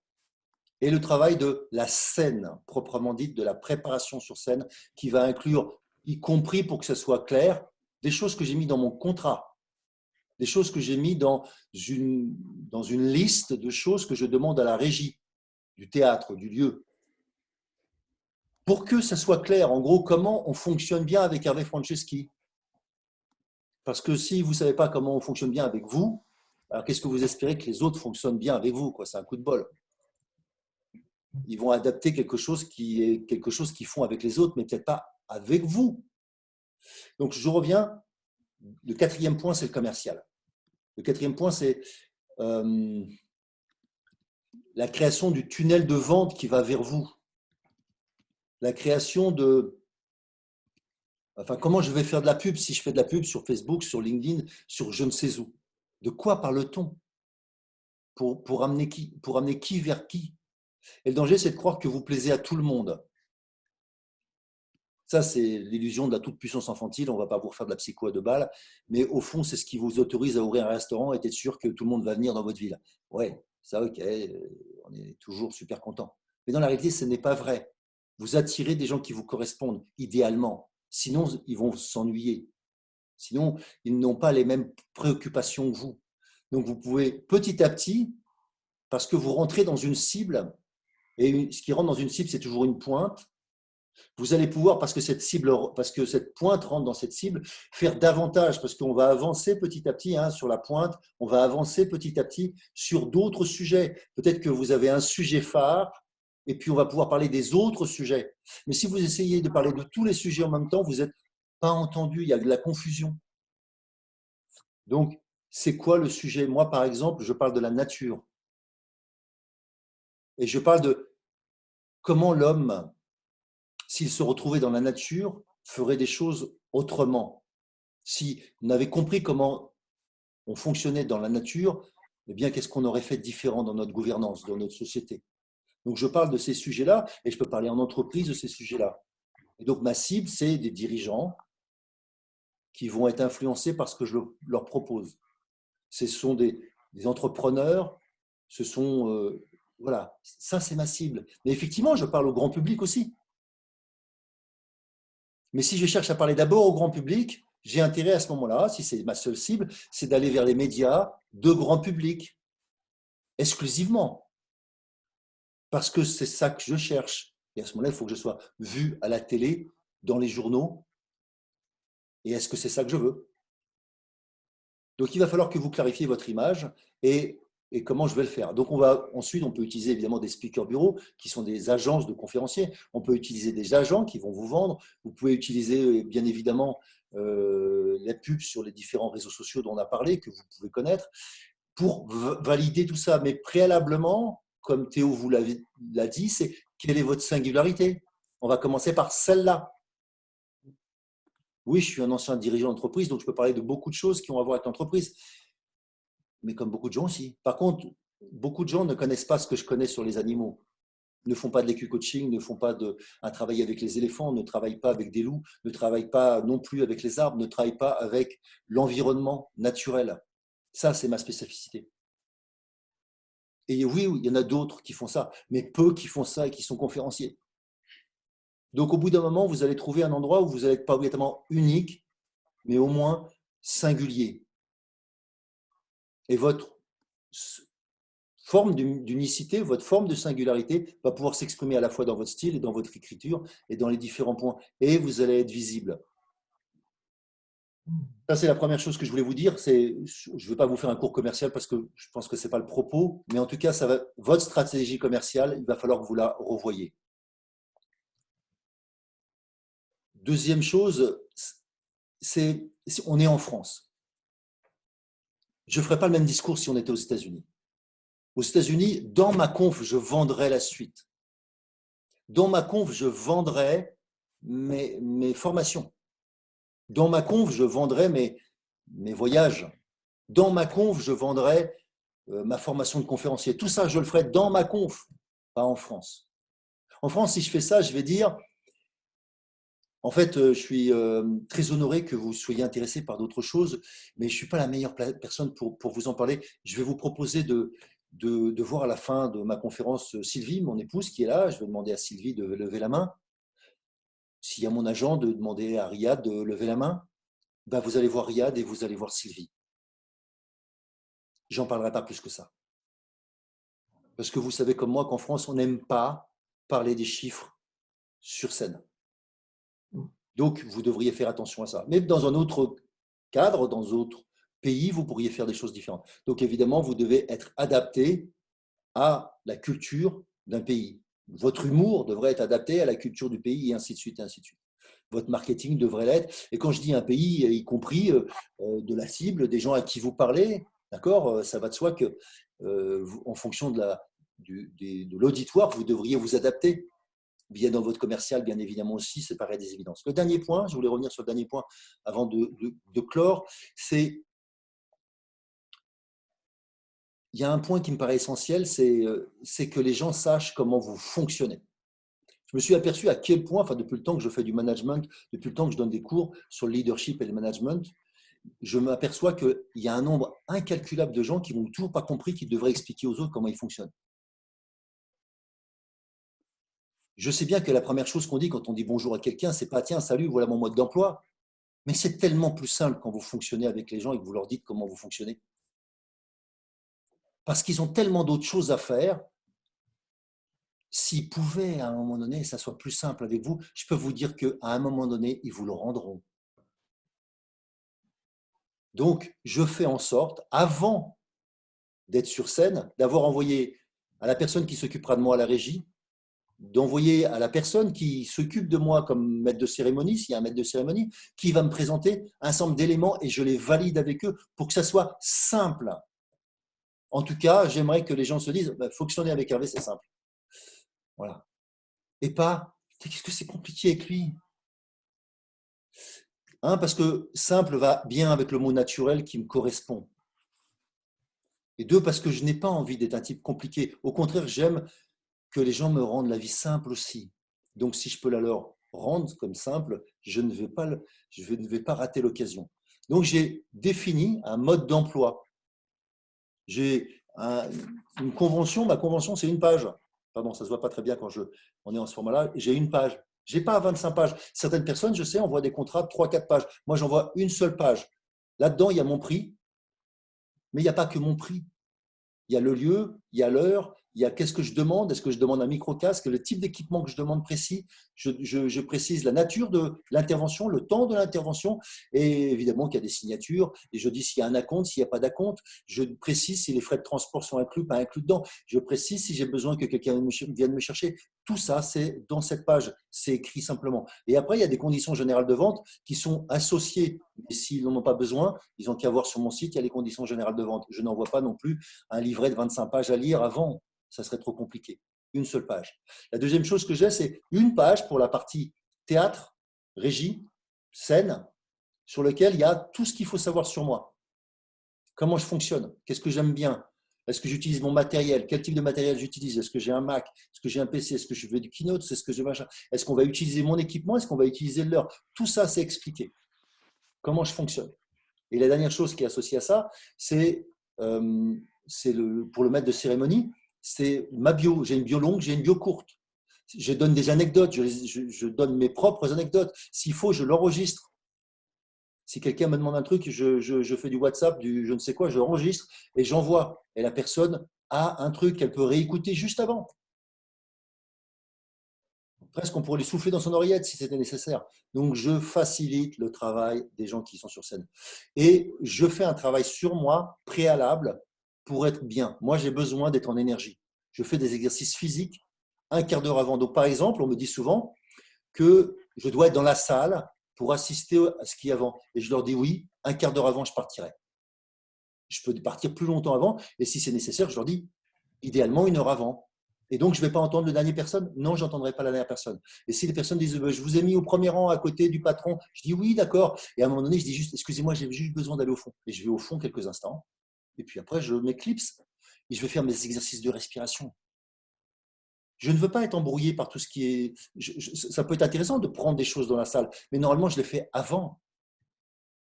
et le travail de la scène, proprement dite, de la préparation sur scène, qui va inclure, y compris pour que ça soit clair, des choses que j'ai mis dans mon contrat, des choses que j'ai mis dans une liste de choses que je demande à la régie du théâtre, du lieu, pour que ça soit clair, en gros, comment on fonctionne bien avec Hervé Franceschi. Parce que si vous ne savez pas comment on fonctionne bien avec vous, alors qu'est-ce que vous espérez que les autres fonctionnent bien avec vous? C'est un coup de bol. Ils vont adapter quelque chose qu'ils font avec les autres, mais peut-être pas avec vous. Donc, je reviens. Le 4e point, c'est le commercial. Le 4e point, c'est la création du tunnel de vente qui va vers vous. La création de... Enfin, comment je vais faire de la pub si je fais de la pub sur Facebook, sur LinkedIn, sur je ne sais où? De quoi parle-t-on? Pour amener qui vers qui? Et le danger, c'est de croire que vous plaisez à tout le monde. Ça, c'est l'illusion de la toute-puissance infantile. On ne va pas vous refaire de la psycho à 2 balles, mais au fond, c'est ce qui vous autorise à ouvrir un restaurant et être sûr que tout le monde va venir dans votre ville. Ouais, ça, ok, on est toujours super content. Mais dans la réalité, ce n'est pas vrai. Vous attirez des gens qui vous correspondent, idéalement. Sinon, ils vont s'ennuyer. Sinon, ils n'ont pas les mêmes préoccupations que vous. Donc, vous pouvez petit à petit, parce que vous rentrez dans une cible, et ce qui rentre dans une cible, c'est toujours une pointe. Vous allez pouvoir, parce que cette pointe rentre dans cette cible, faire davantage, parce qu'on va avancer petit à petit sur la pointe, on va avancer petit à petit sur d'autres sujets. Peut-être que vous avez un sujet phare, et puis on va pouvoir parler des autres sujets. Mais si vous essayez de parler de tous les sujets en même temps, vous n'êtes pas entendu, il y a de la confusion. Donc, c'est quoi le sujet? Moi, par exemple, je parle de la nature. Et je parle de comment l'homme, s'il se retrouvait dans la nature, ferait des choses autrement. Si on avait compris comment on fonctionnait dans la nature, eh bien, qu'est-ce qu'on aurait fait de différent dans notre gouvernance, dans notre société? Donc, je parle de ces sujets-là et je peux parler en entreprise de ces sujets-là. Et donc, ma cible, c'est des dirigeants qui vont être influencés par ce que je leur propose. Ce sont des entrepreneurs, ce sont... voilà, ça, c'est ma cible. Mais effectivement, je parle au grand public aussi. Mais si je cherche à parler d'abord au grand public, j'ai intérêt à ce moment-là, si c'est ma seule cible, c'est d'aller vers les médias de grand public, exclusivement. Parce que c'est ça que je cherche. Et à ce moment-là, il faut que je sois vu à la télé, dans les journaux. Et est-ce que c'est ça que je veux? Donc, il va falloir que vous clarifiez votre image. Et et comment je vais le faire. Donc, ensuite, on peut utiliser évidemment des speaker bureaux qui sont des agences de conférenciers. On peut utiliser des agents qui vont vous vendre. Vous pouvez utiliser bien évidemment la pub sur les différents réseaux sociaux dont on a parlé, que vous pouvez connaître, pour valider tout ça. Mais préalablement, comme Théo vous l'a dit, c'est quelle est votre singularité? On va commencer par celle-là. Oui, je suis un ancien dirigeant d'entreprise, donc je peux parler de beaucoup de choses qui ont à voir avec l'entreprise, mais comme beaucoup de gens aussi. Par contre, beaucoup de gens ne connaissent pas ce que je connais sur les animaux, ne font pas de l'éco-coaching, ne font pas un travail avec les éléphants, ne travaillent pas avec des loups, ne travaillent pas non plus avec les arbres, ne travaillent pas avec l'environnement naturel. Ça, c'est ma spécificité. Et oui, il y en a d'autres qui font ça, mais peu qui font ça et qui sont conférenciers. Donc, au bout d'un moment, vous allez trouver un endroit où vous n'allez pas obligatoirement unique, mais au moins singulier. Et votre forme d'unicité, votre forme de singularité va pouvoir s'exprimer à la fois dans votre style et dans votre écriture et dans les différents points. Et vous allez être visible. Ça, c'est la première chose que je voulais vous dire. Je ne vais pas vous faire un cours commercial parce que je pense que ce n'est pas le propos, mais en tout cas, votre stratégie commerciale, il va falloir que vous la revoyiez. Deuxième chose, on est en France. Je ne ferais pas le même discours si on était aux États-Unis. Aux États-Unis, dans ma conf, je vendrais la suite. Dans ma conf, je vendrais mes formations. Dans ma conf, je vendrais mes voyages. Dans ma conf, je vendrais ma formation de conférencier. Tout ça, je le ferai dans ma conf, pas en France. En France, si je fais ça, je vais dire, en fait, je suis très honoré que vous soyez intéressé par d'autres choses, mais je ne suis pas la meilleure personne pour vous en parler. Je vais vous proposer de voir à la fin de ma conférence Sylvie, mon épouse, qui est là. Je vais demander à Sylvie de lever la main. S'il y a mon agent, de demander à Riyad de lever la main. Ben, vous allez voir Riyad et vous allez voir Sylvie. J'en parlerai pas plus que ça. Parce que vous savez comme moi qu'en France, on n'aime pas parler des chiffres sur scène. Donc, vous devriez faire attention à ça. Mais dans un autre cadre, dans d'autres pays, vous pourriez faire des choses différentes. Donc, évidemment, vous devez être adapté à la culture d'un pays. Votre humour devrait être adapté à la culture du pays, et ainsi de suite, et ainsi de suite. Votre marketing devrait l'être. Et quand je dis un pays, y compris de la cible, des gens à qui vous parlez, d'accord, ça va de soi que, en fonction de l'auditoire, vous devriez vous adapter. Bien dans votre commercial, bien évidemment aussi, c'est pareil des évidences. Le dernier point, je voulais revenir sur le dernier point avant de clore, c'est, il y a un point qui me paraît essentiel, c'est que les gens sachent comment vous fonctionnez. Je me suis aperçu à quel point, enfin depuis le temps que je fais du management, depuis le temps que je donne des cours sur le leadership et le management, je m'aperçois qu'il y a un nombre incalculable de gens qui n'ont toujours pas compris qu'ils devraient expliquer aux autres comment ils fonctionnent. Je sais bien que la première chose qu'on dit quand on dit bonjour à quelqu'un, c'est pas tiens, salut, voilà mon mode d'emploi. Mais c'est tellement plus simple quand vous fonctionnez avec les gens et que vous leur dites comment vous fonctionnez. Parce qu'ils ont tellement d'autres choses à faire. S'ils pouvaient à un moment donné, ça soit plus simple avec vous, je peux vous dire qu'à un moment donné, ils vous le rendront. Donc, je fais en sorte, avant d'être sur scène, d'avoir envoyé à la personne qui s'occupera de moi à la régie, d'envoyer à la personne qui s'occupe de moi comme maître de cérémonie, s'il y a un maître de cérémonie, qui va me présenter un ensemble d'éléments et je les valide avec eux pour que ça soit simple. En tout cas, j'aimerais que les gens se disent fonctionner avec Hervé, c'est simple. Voilà. Et pas, qu'est-ce que c'est compliqué avec lui, parce que simple va bien avec le mot naturel qui me correspond. Et deux, parce que je n'ai pas envie d'être un type compliqué. Au contraire, j'aime que les gens me rendent la vie simple aussi. Donc, si je peux la leur rendre comme simple, je ne vais pas rater l'occasion. Donc, j'ai défini un mode d'emploi. J'ai une convention. Ma convention, c'est une page. Pardon, ça ne se voit pas très bien quand on est en ce format-là. J'ai une page. Je n'ai pas 25 pages. Certaines personnes, je sais, envoient des contrats de 3-4 pages. Moi, j'envoie une seule page. Là-dedans, il y a mon prix. Mais il n'y a pas que mon prix. Il y a le lieu, il y a l'heure, il y a qu'est-ce que je demande, est-ce que je demande un micro-casque, le type d'équipement que je demande précis, je précise la nature de l'intervention, le temps de l'intervention, et évidemment qu'il y a des signatures, et je dis s'il y a un acompte, s'il n'y a pas d'acompte, je précise si les frais de transport sont inclus, pas inclus dedans, je précise si j'ai besoin que quelqu'un vienne me chercher. Tout ça, c'est dans cette page, c'est écrit simplement. Et après, il y a des conditions générales de vente qui sont associées, mais s'ils n'en ont pas besoin, ils ont qu'à voir sur mon site, il y a les conditions générales de vente. Je n'envoie pas non plus un livret de 25 pages à lire avant. Ça serait trop compliqué. Une seule page. La deuxième chose que j'ai, c'est une page pour la partie théâtre, régie, scène, sur lequel il y a tout ce qu'il faut savoir sur moi. Comment je fonctionne, qu'est-ce que j'aime bien, est-ce que j'utilise mon matériel, quel type de matériel j'utilise, est-ce que j'ai un Mac, est-ce que j'ai un PC, est-ce que je fais du Keynote, est-ce que j'ai machin, est-ce qu'on va utiliser mon équipement, est-ce qu'on va utiliser le leur. Tout ça, c'est expliqué. Comment je fonctionne. Et la dernière chose qui est associée à ça, c'est pour le maître de cérémonie, c'est ma bio. J'ai une bio longue, j'ai une bio courte. Je donne des anecdotes, je donne mes propres anecdotes. S'il faut, je l'enregistre. Si quelqu'un me demande un truc, je fais du WhatsApp, du je ne sais quoi, je l'enregistre et j'envoie. Et la personne a un truc qu'elle peut réécouter juste avant. Presque on pourrait lui souffler dans son oreillette si c'était nécessaire. Donc, je facilite le travail des gens qui sont sur scène. Et je fais un travail sur moi préalable pour être bien. Moi, j'ai besoin d'être en énergie. Je fais des exercices physiques un quart d'heure avant. Donc, par exemple, on me dit souvent que je dois être dans la salle pour assister à ce qui est avant. Et je leur dis oui, un quart d'heure avant, je partirai. Je peux partir plus longtemps avant. Et si c'est nécessaire, je leur dis idéalement une heure avant. Et donc, je ne vais pas entendre la dernière personne. Non, je n'entendrai pas la dernière personne. Et si les personnes disent, je vous ai mis au premier rang à côté du patron, je dis oui, d'accord. Et à un moment donné, je dis juste, excusez-moi, j'ai juste besoin d'aller au fond. Et je vais au fond quelques instants. Et puis après, je m'éclipse et je vais faire mes exercices de respiration. Je ne veux pas être embrouillé par tout ce qui est… ça peut être intéressant de prendre des choses dans la salle, mais normalement, je les fais avant.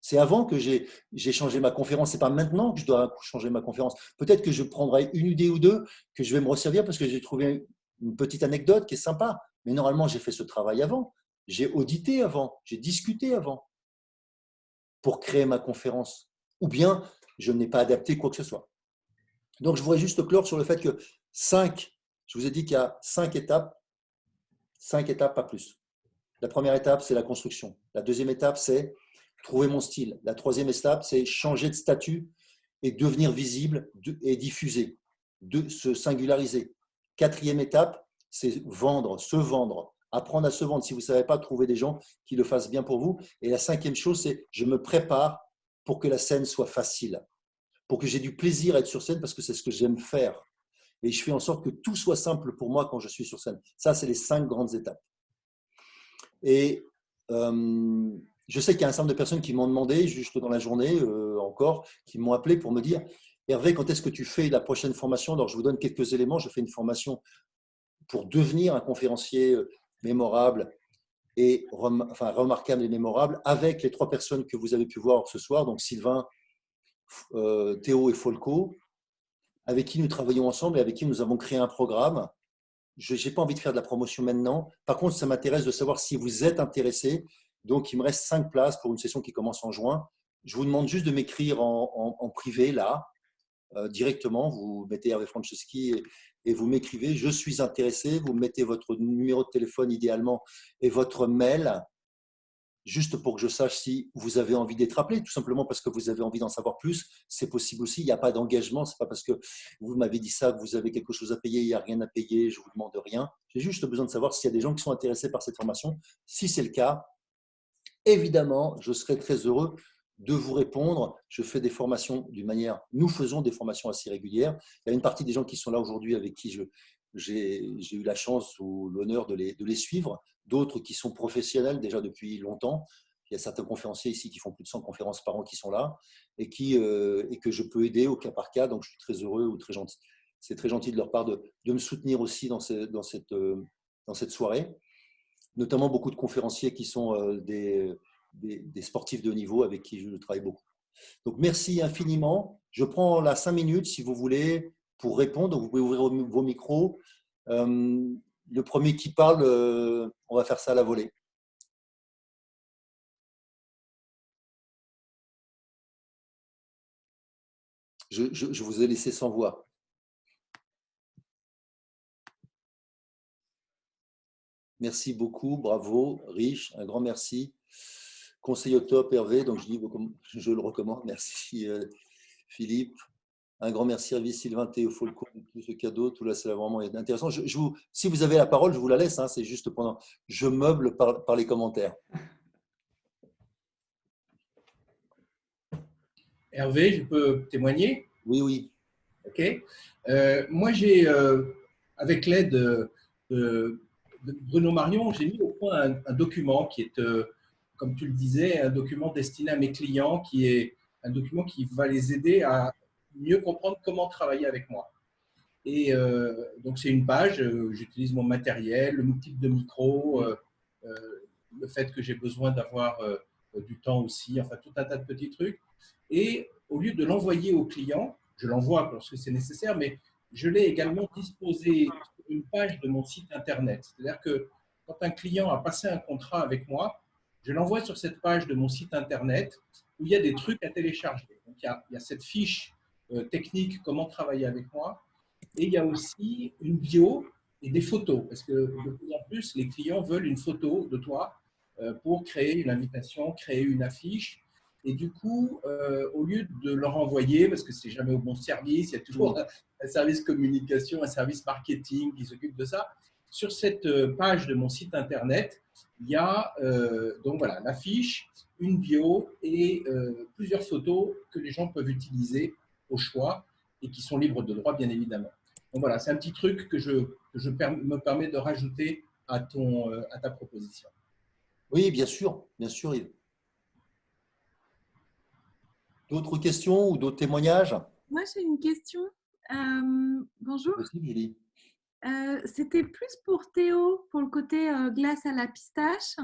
C'est avant que j'ai changé ma conférence. Ce n'est pas maintenant que je dois changer ma conférence. Peut-être que je prendrai une idée ou deux que je vais me resservir parce que j'ai trouvé une petite anecdote qui est sympa. Mais normalement, j'ai fait ce travail avant. J'ai audité avant. J'ai discuté avant pour créer ma conférence. Ou bien, je n'ai pas adapté quoi que ce soit. Donc, je voudrais juste clore sur le fait que je vous ai dit qu'il y a 5 étapes, pas plus. La première étape, c'est la construction. La deuxième étape, c'est trouver mon style. La troisième étape, c'est changer de statut et devenir visible et diffuser, de se singulariser. Quatrième étape, c'est vendre, se vendre, apprendre à se vendre. Si vous ne savez pas, trouver des gens qui le fassent bien pour vous. Et la cinquième chose, c'est je me prépare pour que la scène soit facile, pour que j'ai du plaisir à être sur scène parce que c'est ce que j'aime faire. Et je fais en sorte que tout soit simple pour moi quand je suis sur scène. Ça, c'est les 5 grandes étapes. Et je sais qu'il y a un certain nombre de personnes qui m'ont demandé, juste dans la journée encore, qui m'ont appelé pour me dire Hervé, quand est-ce que tu fais la prochaine formation? Alors, je vous donne quelques éléments. Je fais une formation pour devenir un conférencier mémorable et remarquable et mémorable avec les 3 personnes que vous avez pu voir ce soir, donc Sylvain, Théo et Folco, avec qui nous travaillons ensemble et avec qui nous avons créé un programme. Je n'ai pas envie de faire de la promotion maintenant. Par contre, ça m'intéresse de savoir si vous êtes intéressé. Donc, il me reste 5 places pour une session qui commence en juin. Je vous demande juste de m'écrire en privé, là, directement. Vous mettez Hervé Franceschi et vous m'écrivez. Je suis intéressé. Vous mettez votre numéro de téléphone idéalement et votre mail, juste pour que je sache si vous avez envie d'être appelé, tout simplement parce que vous avez envie d'en savoir plus. C'est possible aussi. Il n'y a pas d'engagement. Ce n'est pas parce que vous m'avez dit ça que vous avez quelque chose à payer. Il n'y a rien à payer. Je ne vous demande rien. J'ai juste besoin de savoir s'il y a des gens qui sont intéressés par cette formation. Si c'est le cas, évidemment, je serai très heureux de vous répondre. Je fais des formations d'une manière… Nous faisons des formations assez régulières. Il y a une partie des gens qui sont là aujourd'hui avec qui j'ai eu la chance ou l'honneur de les suivre, d'autres qui sont professionnels déjà depuis longtemps. Il y a certains conférenciers ici qui font plus de 100 conférences par an qui sont là et que je peux aider au cas par cas. Donc, je suis très heureux ou très gentil. C'est très gentil de leur part de me soutenir aussi dans cette soirée. Notamment beaucoup de conférenciers qui sont des sportifs de haut niveau avec qui je travaille beaucoup. Donc, merci infiniment. Je prends la 5 minutes, si vous voulez, pour répondre. Donc, vous pouvez ouvrir vos micros. Le premier qui parle, on va faire ça à la volée. Je vous ai laissé sans voix. Merci beaucoup, bravo, riche, un grand merci. Conseil au top, Hervé, donc je le recommande. Merci Philippe. Un grand merci Hervé, Sylvain, Théo Folco, tout ce cadeau, tout là, c'est vraiment intéressant. Si vous avez la parole, je vous la laisse, hein, c'est juste pendant. Je meuble par les commentaires. Hervé, je peux témoigner? Oui, oui. Ok. Moi, j'ai, avec l'aide de Bruno Marion, j'ai mis au point un document qui est, comme tu le disais, un document destiné à mes clients, qui est un document qui va les aider à mieux comprendre comment travailler avec moi. Et donc, c'est une page, j'utilise mon matériel, le type de micro, le fait que j'ai besoin d'avoir du temps aussi, enfin tout un tas de petits trucs. Et au lieu de l'envoyer au client, je l'envoie lorsque c'est nécessaire, mais je l'ai également disposé sur une page de mon site internet. C'est-à-dire que quand un client a passé un contrat avec moi, je l'envoie sur cette page de mon site internet où il y a des trucs à télécharger. Donc, il y a cette fiche technique, comment travailler avec moi. Et il y a aussi une bio et des photos, parce que de plus en plus, les clients veulent une photo de toi pour créer une invitation, créer une affiche. Et du coup, au lieu de leur envoyer, parce que c'est jamais au bon service, il y a toujours un service communication, un service marketing qui s'occupe de ça. Sur cette page de mon site internet, il y a donc voilà, l'affiche, une bio et plusieurs photos que les gens peuvent utiliser au choix et qui sont libres de droit, bien évidemment. Donc voilà, c'est un petit truc que me permets de rajouter à ta proposition. Oui, bien sûr, Yves. D'autres questions ou d'autres témoignages? Moi, j'ai une question. Bonjour. Merci, C'était plus pour Théo, pour le côté glace à la pistache.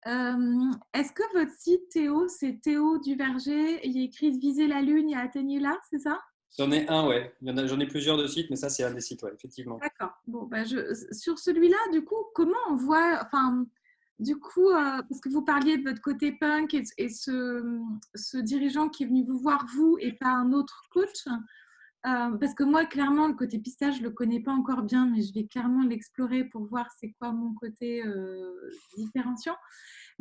Est-ce que votre site, Théo, c'est Théo Duverger, il y a écrit Viser la Lune et atteignez là, c'est ça? J'en ai un, ouais. J'en ai plusieurs de sites, mais ça, c'est un des sites, ouais, effectivement. D'accord. Bon, ben sur celui-là, du coup, comment on voit, enfin, du coup, parce que vous parliez de votre côté punk et ce dirigeant qui est venu vous voir, vous, et pas un autre coach, parce que moi, clairement, le côté pistache, je ne le connais pas encore bien, mais je vais clairement l'explorer pour voir c'est quoi mon côté différenciant.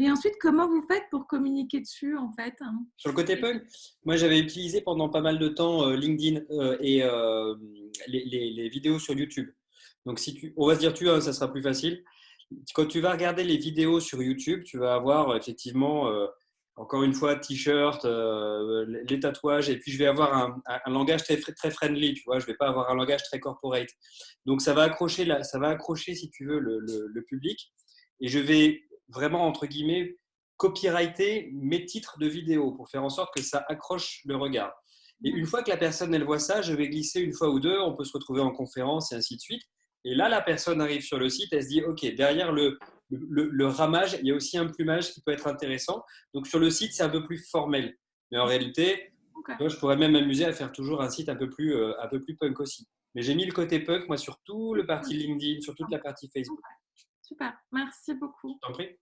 Mais ensuite, comment vous faites pour communiquer dessus, en fait? Sur le côté punk, moi, j'avais utilisé pendant pas mal de temps LinkedIn et les vidéos sur YouTube. Donc, on va se dire tu, hein, ça sera plus facile. Quand tu vas regarder les vidéos sur YouTube, tu vas avoir effectivement, encore une fois, t-shirt, les tatouages, et puis je vais avoir un langage très friendly, tu vois, je ne vais pas avoir un langage très corporate. Donc, ça va accrocher, si tu veux, le public, et je vais vraiment, entre guillemets, copyrighter mes titres de vidéo pour faire en sorte que ça accroche le regard. Et une fois que la personne, elle voit ça, je vais glisser une fois ou deux, on peut se retrouver en conférence et ainsi de suite. Et là, la personne arrive sur le site, elle se dit, OK, derrière le ramage, il y a aussi un plumage qui peut être intéressant. Donc, sur le site, c'est un peu plus formel. Mais en réalité, moi, je pourrais même m'amuser à faire toujours un site un peu plus punk aussi. Mais j'ai mis le côté punk, moi, sur tout le parti LinkedIn, sur toute la partie Facebook. Super, merci beaucoup. Je t'en prie.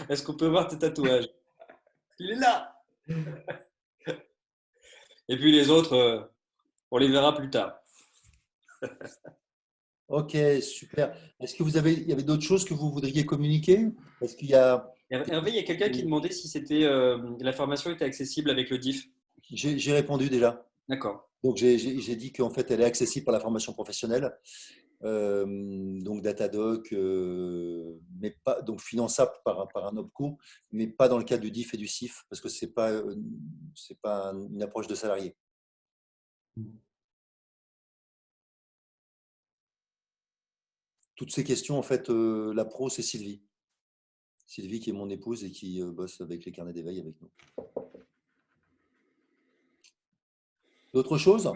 Est-ce qu'on peut voir tes tatouages? Il est là. Et puis les autres, on les verra plus tard. Ok, super. Est-ce que il y avait d'autres choses que vous voudriez communiquer? Est-ce qu'il y a… Hervé, il y a quelqu'un qui demandait si la formation était accessible avec le DIF. J'ai répondu déjà. D'accord. Donc, j'ai dit qu'en fait, elle est accessible par la formation professionnelle, donc Datadoc, mais pas, donc finançable par un OPCO, mais pas dans le cadre du DIF et du CIF, parce que ce n'est pas une approche de salarié. Toutes ces questions, en fait, la pro, c'est Sylvie. Sylvie qui est mon épouse et qui bosse avec les carnets d'éveil avec nous. D'autres choses?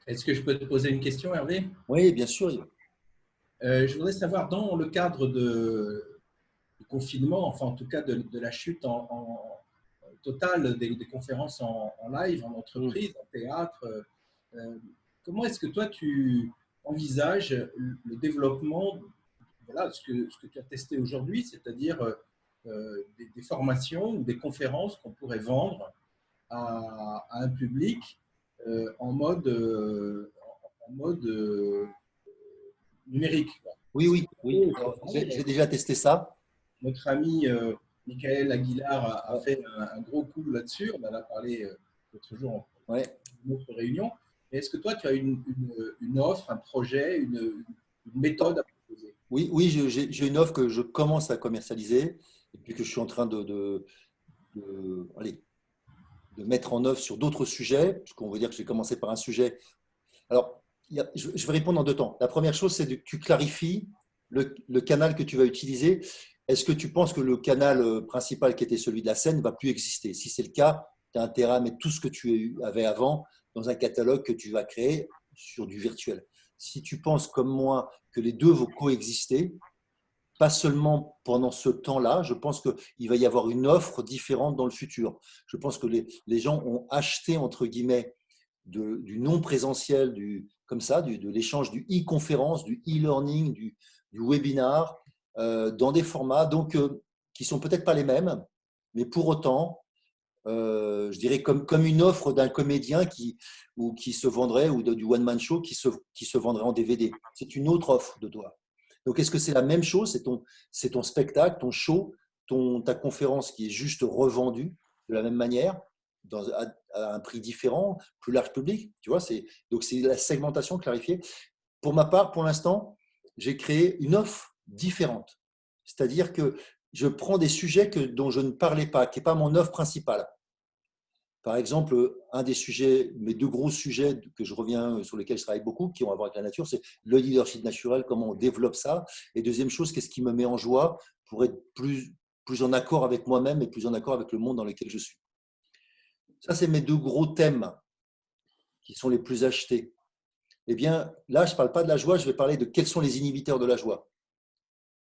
Est-ce que je peux te poser une question, Hervé? Oui, bien sûr. Je voudrais savoir, dans le cadre du confinement, enfin en tout cas de la chute totale des conférences en live, en entreprise, en théâtre, comment est-ce que toi tu envisages le développement, voilà, ce que tu as testé aujourd'hui, c'est-à-dire des formations ou des conférences qu'on pourrait vendre à un public en mode, numérique. Oui, oui, oui. Alors, j'ai déjà testé ça. Notre ami Michael Aguilar a fait un gros coup là-dessus. On en a parlé l'autre jour en une autre réunion. Mais est-ce que toi, tu as une offre, un projet, une méthode à proposer? Oui, oui, j'ai une offre que je commence à commercialiser et puis que je suis en train allez, de mettre en œuvre sur d'autres sujets, puisqu'on veut dire que j'ai commencé par un sujet. Alors, je vais répondre en deux temps. La première chose, c'est que tu clarifies le canal que tu vas utiliser. Est-ce que tu penses que le canal principal, qui était celui de la scène, ne va plus exister? Si c'est le cas, tu as intérêt à mettre tout ce que tu avais avant dans un catalogue que tu vas créer sur du virtuel. Si tu penses comme moi que les deux vont coexister, pas seulement pendant ce temps-là, je pense qu'il va y avoir une offre différente dans le futur. Je pense que les gens ont acheté, entre guillemets, du non-présentiel, comme ça, de l'échange du e-conférence, du e-learning, du webinar, dans des formats donc, qui ne sont peut-être pas les mêmes, mais pour autant, je dirais comme une offre d'un comédien qui se vendrait, ou du one-man show qui se vendrait en DVD. C'est une autre offre de toi. Donc, est-ce que c'est la même chose? C'est ton spectacle, ton show, ta conférence qui est juste revendue de la même manière, à un prix différent, plus large public, tu vois, donc c'est la segmentation clarifiée. Pour ma part, pour l'instant, j'ai créé une offre différente. C'est-à-dire que je prends des sujets dont je ne parlais pas, qui n'est pas mon offre principale. Par exemple, un des sujets, mes deux gros sujets que je reviens, sur lesquels je travaille beaucoup, qui ont à voir avec la nature, c'est le leadership naturel, comment on développe ça. Et deuxième chose, qu'est-ce qui me met en joie pour être plus en accord avec moi-même et plus en accord avec le monde dans lequel je suis. Ça, c'est mes deux gros thèmes qui sont les plus achetés. Eh bien, là, je ne parle pas de la joie, je vais parler de quels sont les inhibiteurs de la joie.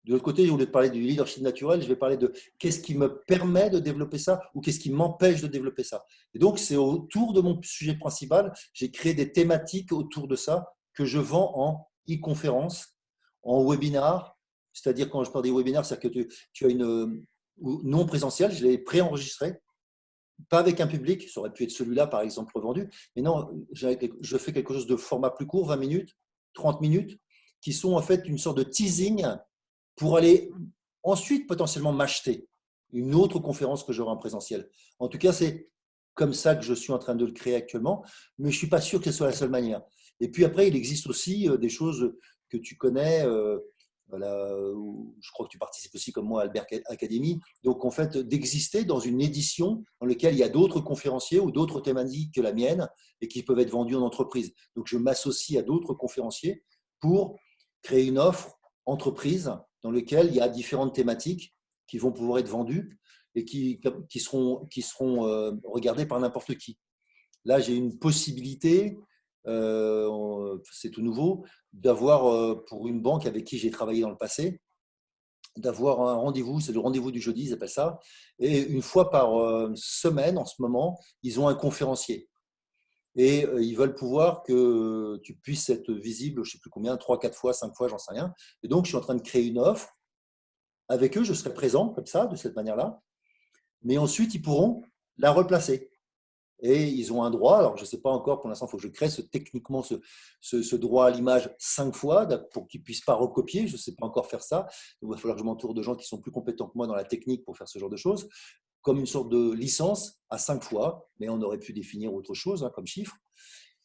De l'autre côté, au lieu de parler du leadership naturel, je vais parler de qu'est-ce qui me permet de développer ça ou qu'est-ce qui m'empêche de développer ça. Et donc, c'est autour de mon sujet principal, j'ai créé des thématiques autour de ça que je vends en e-conférence, en webinar. C'est-à-dire, quand je parle des webinaires, c'est-à-dire que tu as une non présentielle, je l'ai préenregistré, pas avec un public, ça aurait pu être celui-là, par exemple, revendu, mais non, je fais quelque chose de format plus court, 20 minutes, 30 minutes, qui sont en fait une sorte de teasing pour aller ensuite potentiellement m'acheter une autre conférence que j'aurai en présentiel. En tout cas, c'est comme ça que je suis en train de le créer actuellement, mais je ne suis pas sûr que ce soit la seule manière. Et puis après, il existe aussi des choses que tu connais, voilà, je crois que tu participes aussi comme moi à Albert Academy, donc en fait d'exister dans une édition dans laquelle il y a d'autres conférenciers ou d'autres thématiques que la mienne et qui peuvent être vendus en entreprise. Donc je m'associe à d'autres conférenciers pour créer une offre entreprise dans laquelle il y a différentes thématiques qui vont pouvoir être vendues et qui seront regardées par n'importe qui. Là, j'ai une possibilité, c'est tout nouveau, d'avoir, pour une banque avec qui j'ai travaillé dans le passé, d'avoir un rendez-vous, c'est le rendez-vous du jeudi, ils appellent ça, et une fois par semaine, en ce moment, ils ont un conférencier. Et ils veulent pouvoir que tu puisses être visible, je ne sais plus combien, 3, 4 fois, 5 fois, j'en sais rien. Et donc, je suis en train de créer une offre. Avec eux, je serai présent comme ça, de cette manière-là. Mais ensuite, ils pourront la replacer. Et ils ont un droit, alors je ne sais pas encore, pour l'instant, il faut que je crée techniquement ce droit à l'image 5 fois pour qu'ils ne puissent pas recopier. Je ne sais pas encore faire ça. Donc, il va falloir que je m'entoure de gens qui sont plus compétents que moi dans la technique pour faire ce genre de choses, comme une sorte de licence à 5 fois, mais on aurait pu définir autre chose comme chiffre.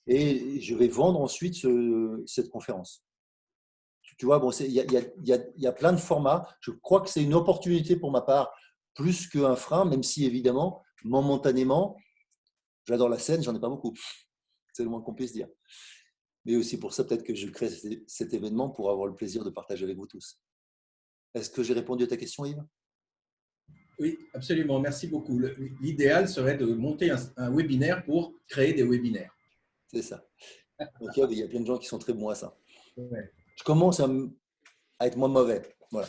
Et je vais vendre ensuite cette conférence. Tu vois, bon, il y a plein de formats. Je crois que c'est une opportunité pour ma part, plus qu'un frein, même si évidemment, momentanément, j'adore la scène, j'en ai pas beaucoup. C'est le moins qu'on puisse dire. Mais aussi pour ça, peut-être que je crée cet événement pour avoir le plaisir de partager avec vous tous. Est-ce que j'ai répondu à ta question, Yves? Oui, absolument. Merci beaucoup. L'idéal serait de monter un webinaire pour créer des webinaires. C'est ça. Donc, il y a plein de gens qui sont très bons à ça. Ouais. Je commence à être moins mauvais. Voilà.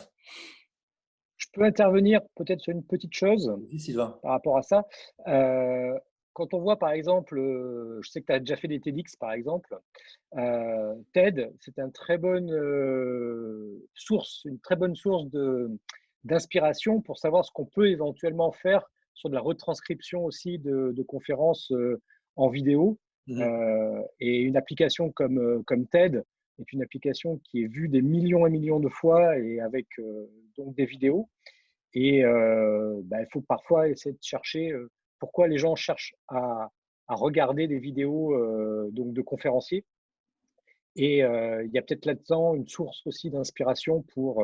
Je peux intervenir peut-être sur une petite chose Vas-y, Sylvain. par rapport à ça. Quand on voit, par exemple, je sais que tu as déjà fait des TEDx, par exemple. TED, c'est une très bonne source d'inspiration pour savoir ce qu'on peut éventuellement faire sur de la retranscription aussi de conférences en vidéo. Et une application comme TED est une application qui est vue des millions et millions de fois et avec donc des vidéos. Et il faut parfois essayer de chercher pourquoi les gens cherchent à regarder des vidéos donc de conférenciers. Et il y a peut-être là-dedans une source aussi d'inspiration pour,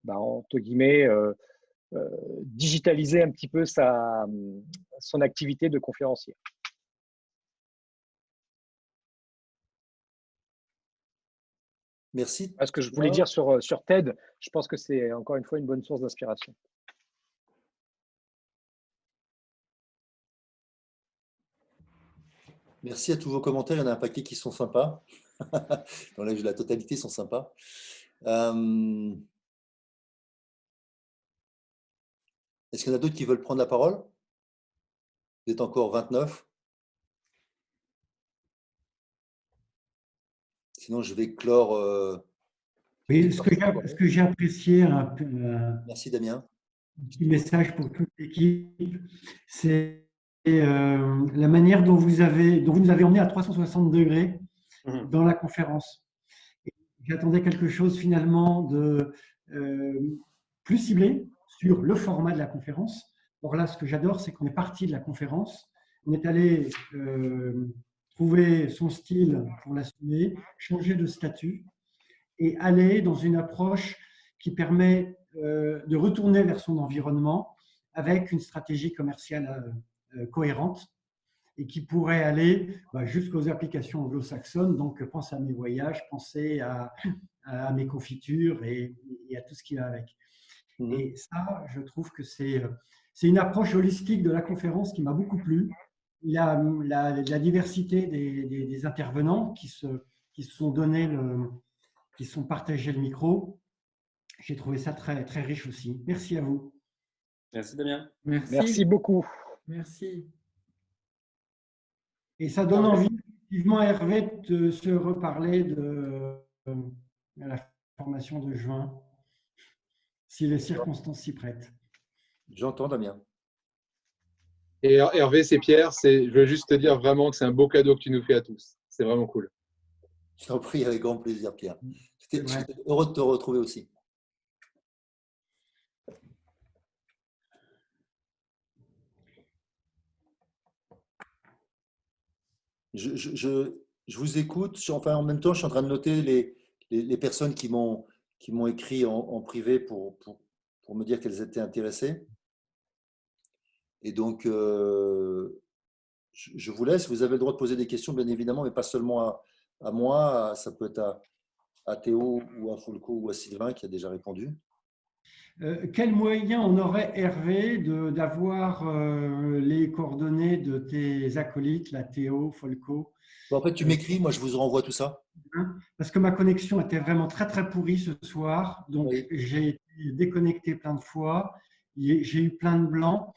entre guillemets, digitaliser un petit peu son activité de conférencier. Merci. Ce que je voulais dire sur TED, je pense que c'est encore une fois une bonne source d'inspiration. Merci à tous vos commentaires. Il y en a un paquet qui sont sympas. Dans la totalité sont sympas. Est-ce qu'il y en a d'autres qui veulent prendre la parole? Vous êtes encore 29. Sinon, je vais clore. Oui, ce que j'ai apprécié, Merci Damien. Un petit message pour toute l'équipe, c'est la manière dont vous nous avez emmené à 360 degrés dans la conférence. J'attendais quelque chose finalement de plus ciblé sur le format de la conférence. Or là, ce que j'adore, c'est qu'on est parti de la conférence, on est allé trouver son style pour l'assumer, changer de statut et aller dans une approche qui permet de retourner vers son environnement avec une stratégie commerciale cohérente et qui pourrait aller jusqu'aux applications anglo-saxonnes. Donc, pense à mes voyages, pensez à mes confitures et à tout ce qui va avec. Et ça, je trouve que c'est une approche holistique de la conférence qui m'a beaucoup plu. La diversité des intervenants qui se sont donnés qui sont partagés le micro. J'ai trouvé ça très, très riche aussi. Merci à vous. Merci Damien. Merci beaucoup. Merci. Et ça donne envie, effectivement, à Hervé de se reparler de la formation de juin, si les circonstances s'y prêtent. J'entends Damien. Et Hervé, c'est Pierre. Je veux juste te dire vraiment que c'est un beau cadeau que tu nous fais à tous. C'est vraiment cool. Je t'en prie, avec grand plaisir, Pierre. J'étais heureux de te retrouver aussi. Je vous écoute. En même temps, je suis en train de noter les personnes qui m'ont écrit en privé pour me dire qu'elles étaient intéressées. Et donc, je vous laisse. Vous avez le droit de poser des questions, bien évidemment, mais pas seulement à moi. Ça peut être à Théo ou à Folco ou à Sylvain qui a déjà répondu. Quel moyen on aurait, Hervé, d'avoir les coordonnées de tes acolytes, la Théo, Folco? En fait, tu m'écris, moi je vous renvoie tout ça. Parce que ma connexion était vraiment très très pourrie ce soir, donc j'ai été déconnecté plein de fois, j'ai eu plein de blancs,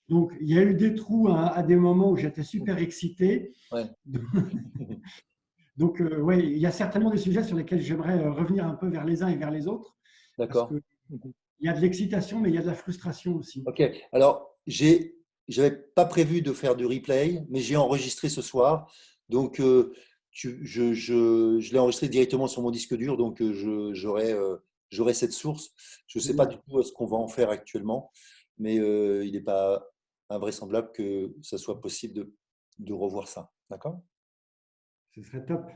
donc il y a eu des trous à des moments où j'étais super excité. Ouais. Donc il y a certainement des sujets sur lesquels j'aimerais revenir un peu vers les uns et vers les autres. D'accord. Il y a de l'excitation, mais il y a de la frustration aussi. Ok. Alors, je n'avais pas prévu de faire du replay, mais j'ai enregistré ce soir. Donc, je l'ai enregistré directement sur mon disque dur, donc j'aurai cette source. Je ne sais pas du tout ce qu'on va en faire actuellement, mais il n'est pas invraisemblable que ce soit possible de revoir ça. D'accord? Ce serait top.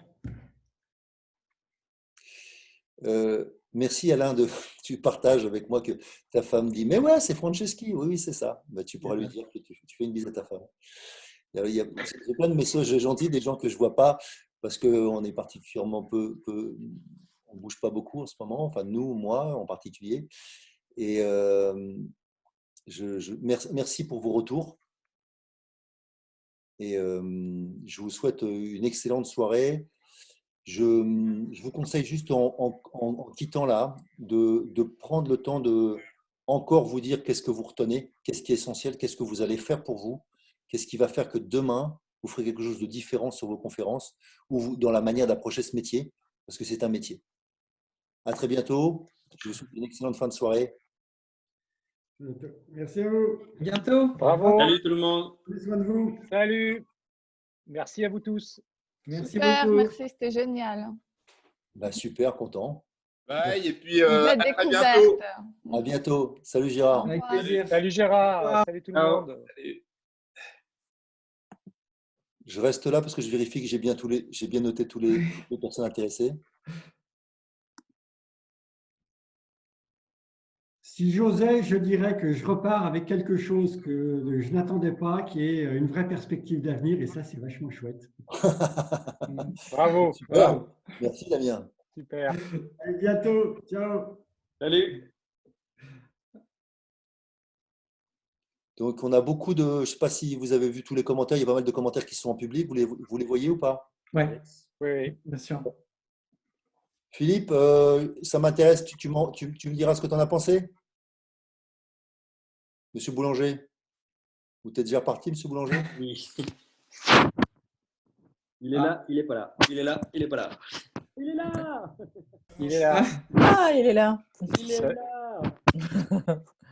Merci Alain, tu partages avec moi que ta femme dit « Mais ouais, c'est Franceschi, oui, c'est ça. » Tu pourras lui dire que tu fais une bise à ta femme. J'ai plein de messages gentils, des gens que je ne vois pas parce qu'on est particulièrement on ne bouge pas beaucoup en ce moment, enfin nous, moi en particulier. Et merci pour vos retours. Et je vous souhaite une excellente soirée. Je vous conseille juste en quittant là, de prendre le temps de encore vous dire qu'est-ce que vous retenez, qu'est-ce qui est essentiel, qu'est-ce que vous allez faire pour vous, qu'est-ce qui va faire que demain, vous ferez quelque chose de différent sur vos conférences ou dans la manière d'approcher ce métier, parce que c'est un métier. À très bientôt. Je vous souhaite une excellente fin de soirée. Merci à vous. Bientôt. Bravo. Salut tout le monde. Prenez soin de vous. Salut. Merci à vous tous. Merci Super, beaucoup. merci, c'était génial. Bah, super, content. Bye, et puis Une belle à bientôt. découverte. À bientôt. Salut Au Gérard. Avec revoir. plaisir. Salut Gérard, salut tout le Ciao. monde. Je reste là parce que je vérifie que j'ai bien noté toutes les personnes intéressées. Si j'osais, je dirais que je repars avec quelque chose que je n'attendais pas, qui est une vraie perspective d'avenir, et ça, c'est vachement chouette. Bravo, Super. Merci Damien. super. À bientôt. Ciao. Salut. Donc, on a beaucoup de. Je ne sais pas si vous avez vu tous les commentaires. Il y a pas mal de commentaires qui sont en public. Vous les voyez ou pas? Ouais, Oui, bien sûr. Philippe, ça m'intéresse. Tu me diras ce que tu en as pensé? Monsieur Boulanger? Vous êtes déjà parti, monsieur Boulanger? Oui. Il est là, il est pas là. Il est là, il est pas là. Il est là. il est là. Ah, il est là. Il est Ça- là.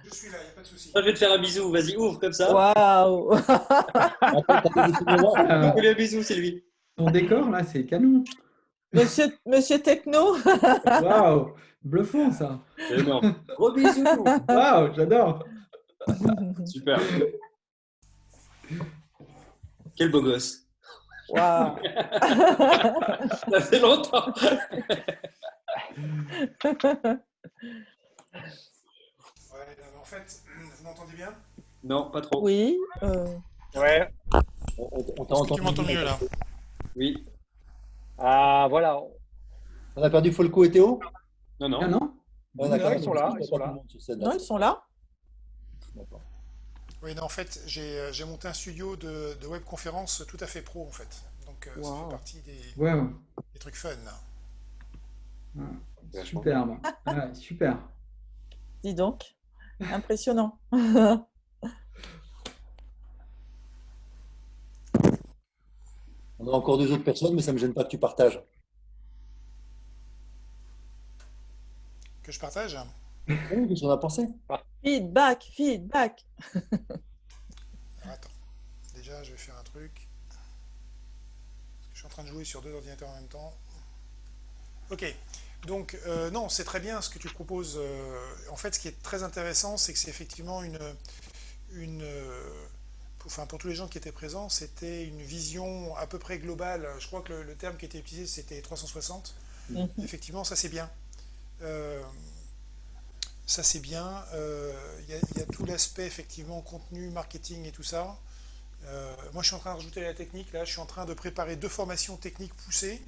Je suis là, il n'y a pas de souci. Ah, je vais te faire un bisou. Vas-y, ouvre comme ça. Waouh. Je voulais un bisou, c'est lui. Ton décor, là, c'est canon. Monsieur Techno. Waouh, bluffant ça. C'est énorme. Gros bisous. Waouh, j'adore. Super. Quel beau gosse. Waouh. Ça fait longtemps. Ouais, non, mais en fait, vous m'entendez bien? Non, pas trop. Oui. Ouais. On t'a Est-ce que tu entendu. m'entends mieux là? Oui. Ah, voilà. On a perdu Folco et Théo? Non, non. Ah non? Ouais, d'accord. ils sont là, Je vois ils sont pas là. tout le monde sur scène, Non, ils sont là. D'accord. Oui, non, en fait, j'ai monté un studio de webconférence tout à fait pro en fait. Donc ça Wow. fait partie Ouais, ouais. des trucs fun. Ouais, superbe. Ouais, super. Dis donc. Impressionnant. On a encore 2 autres personnes, mais ça ne me gêne pas que tu partages. Que je partage? Oui, qu'est-ce qu'on a pensé? Feedback, feedback. Alors, attends. Déjà, je vais faire un truc. Je suis en train de jouer sur 2 ordinateurs en même temps. Ok. Donc, non, c'est très bien ce que tu proposes. En fait, ce qui est très intéressant, c'est que c'est effectivement enfin, pour tous les gens qui étaient présents, c'était une vision à peu près globale. Je crois que le terme qui était utilisé, c'était 360. Mhm. Effectivement, ça c'est bien. Ça c'est bien. Il y a tout l'aspect effectivement contenu, marketing et tout ça. Moi, je suis en train de rajouter la technique. Là, je suis en train de préparer 2 formations techniques poussées,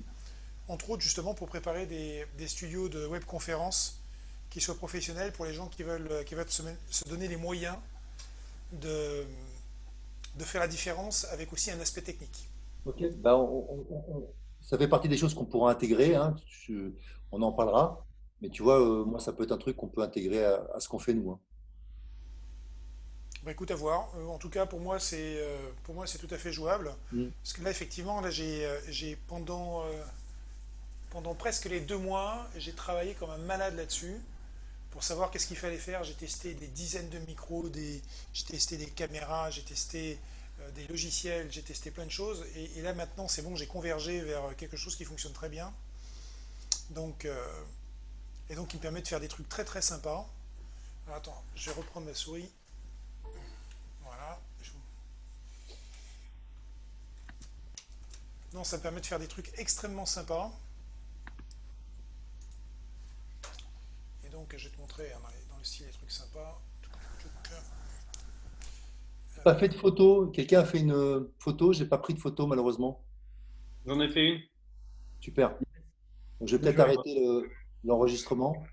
entre autres justement pour préparer des studios de webconférence qui soient professionnels pour les gens qui veulent se donner les moyens de faire la différence avec aussi un aspect technique. Ok, bah, ça fait partie des choses qu'on pourra intégrer, hein. On en parlera. Mais tu vois, moi, ça peut être un truc qu'on peut intégrer à ce qu'on fait nous, hein. Bah, écoute, à voir. En tout cas, pour moi, c'est tout à fait jouable. Parce que là, effectivement, là, pendant presque les 2 mois, j'ai travaillé comme un malade là-dessus pour savoir qu'est-ce qu'il fallait faire. J'ai testé des dizaines de micros, j'ai testé des caméras, j'ai testé des logiciels, j'ai testé plein de choses. Et là, maintenant, c'est bon, j'ai convergé vers quelque chose qui fonctionne très bien. Donc, il me permet de faire des trucs très très sympas. Alors, attends, je vais reprendre ma souris. Voilà. Non, ça me permet de faire des trucs extrêmement sympas. Et donc, je vais te montrer hein, dans le style des trucs sympas. Pas fait de photo. Quelqu'un a fait une photo. J'ai pas pris de photo malheureusement. J'en ai fait une. Super. Donc, je vais peut-être arrêter l'enregistrement.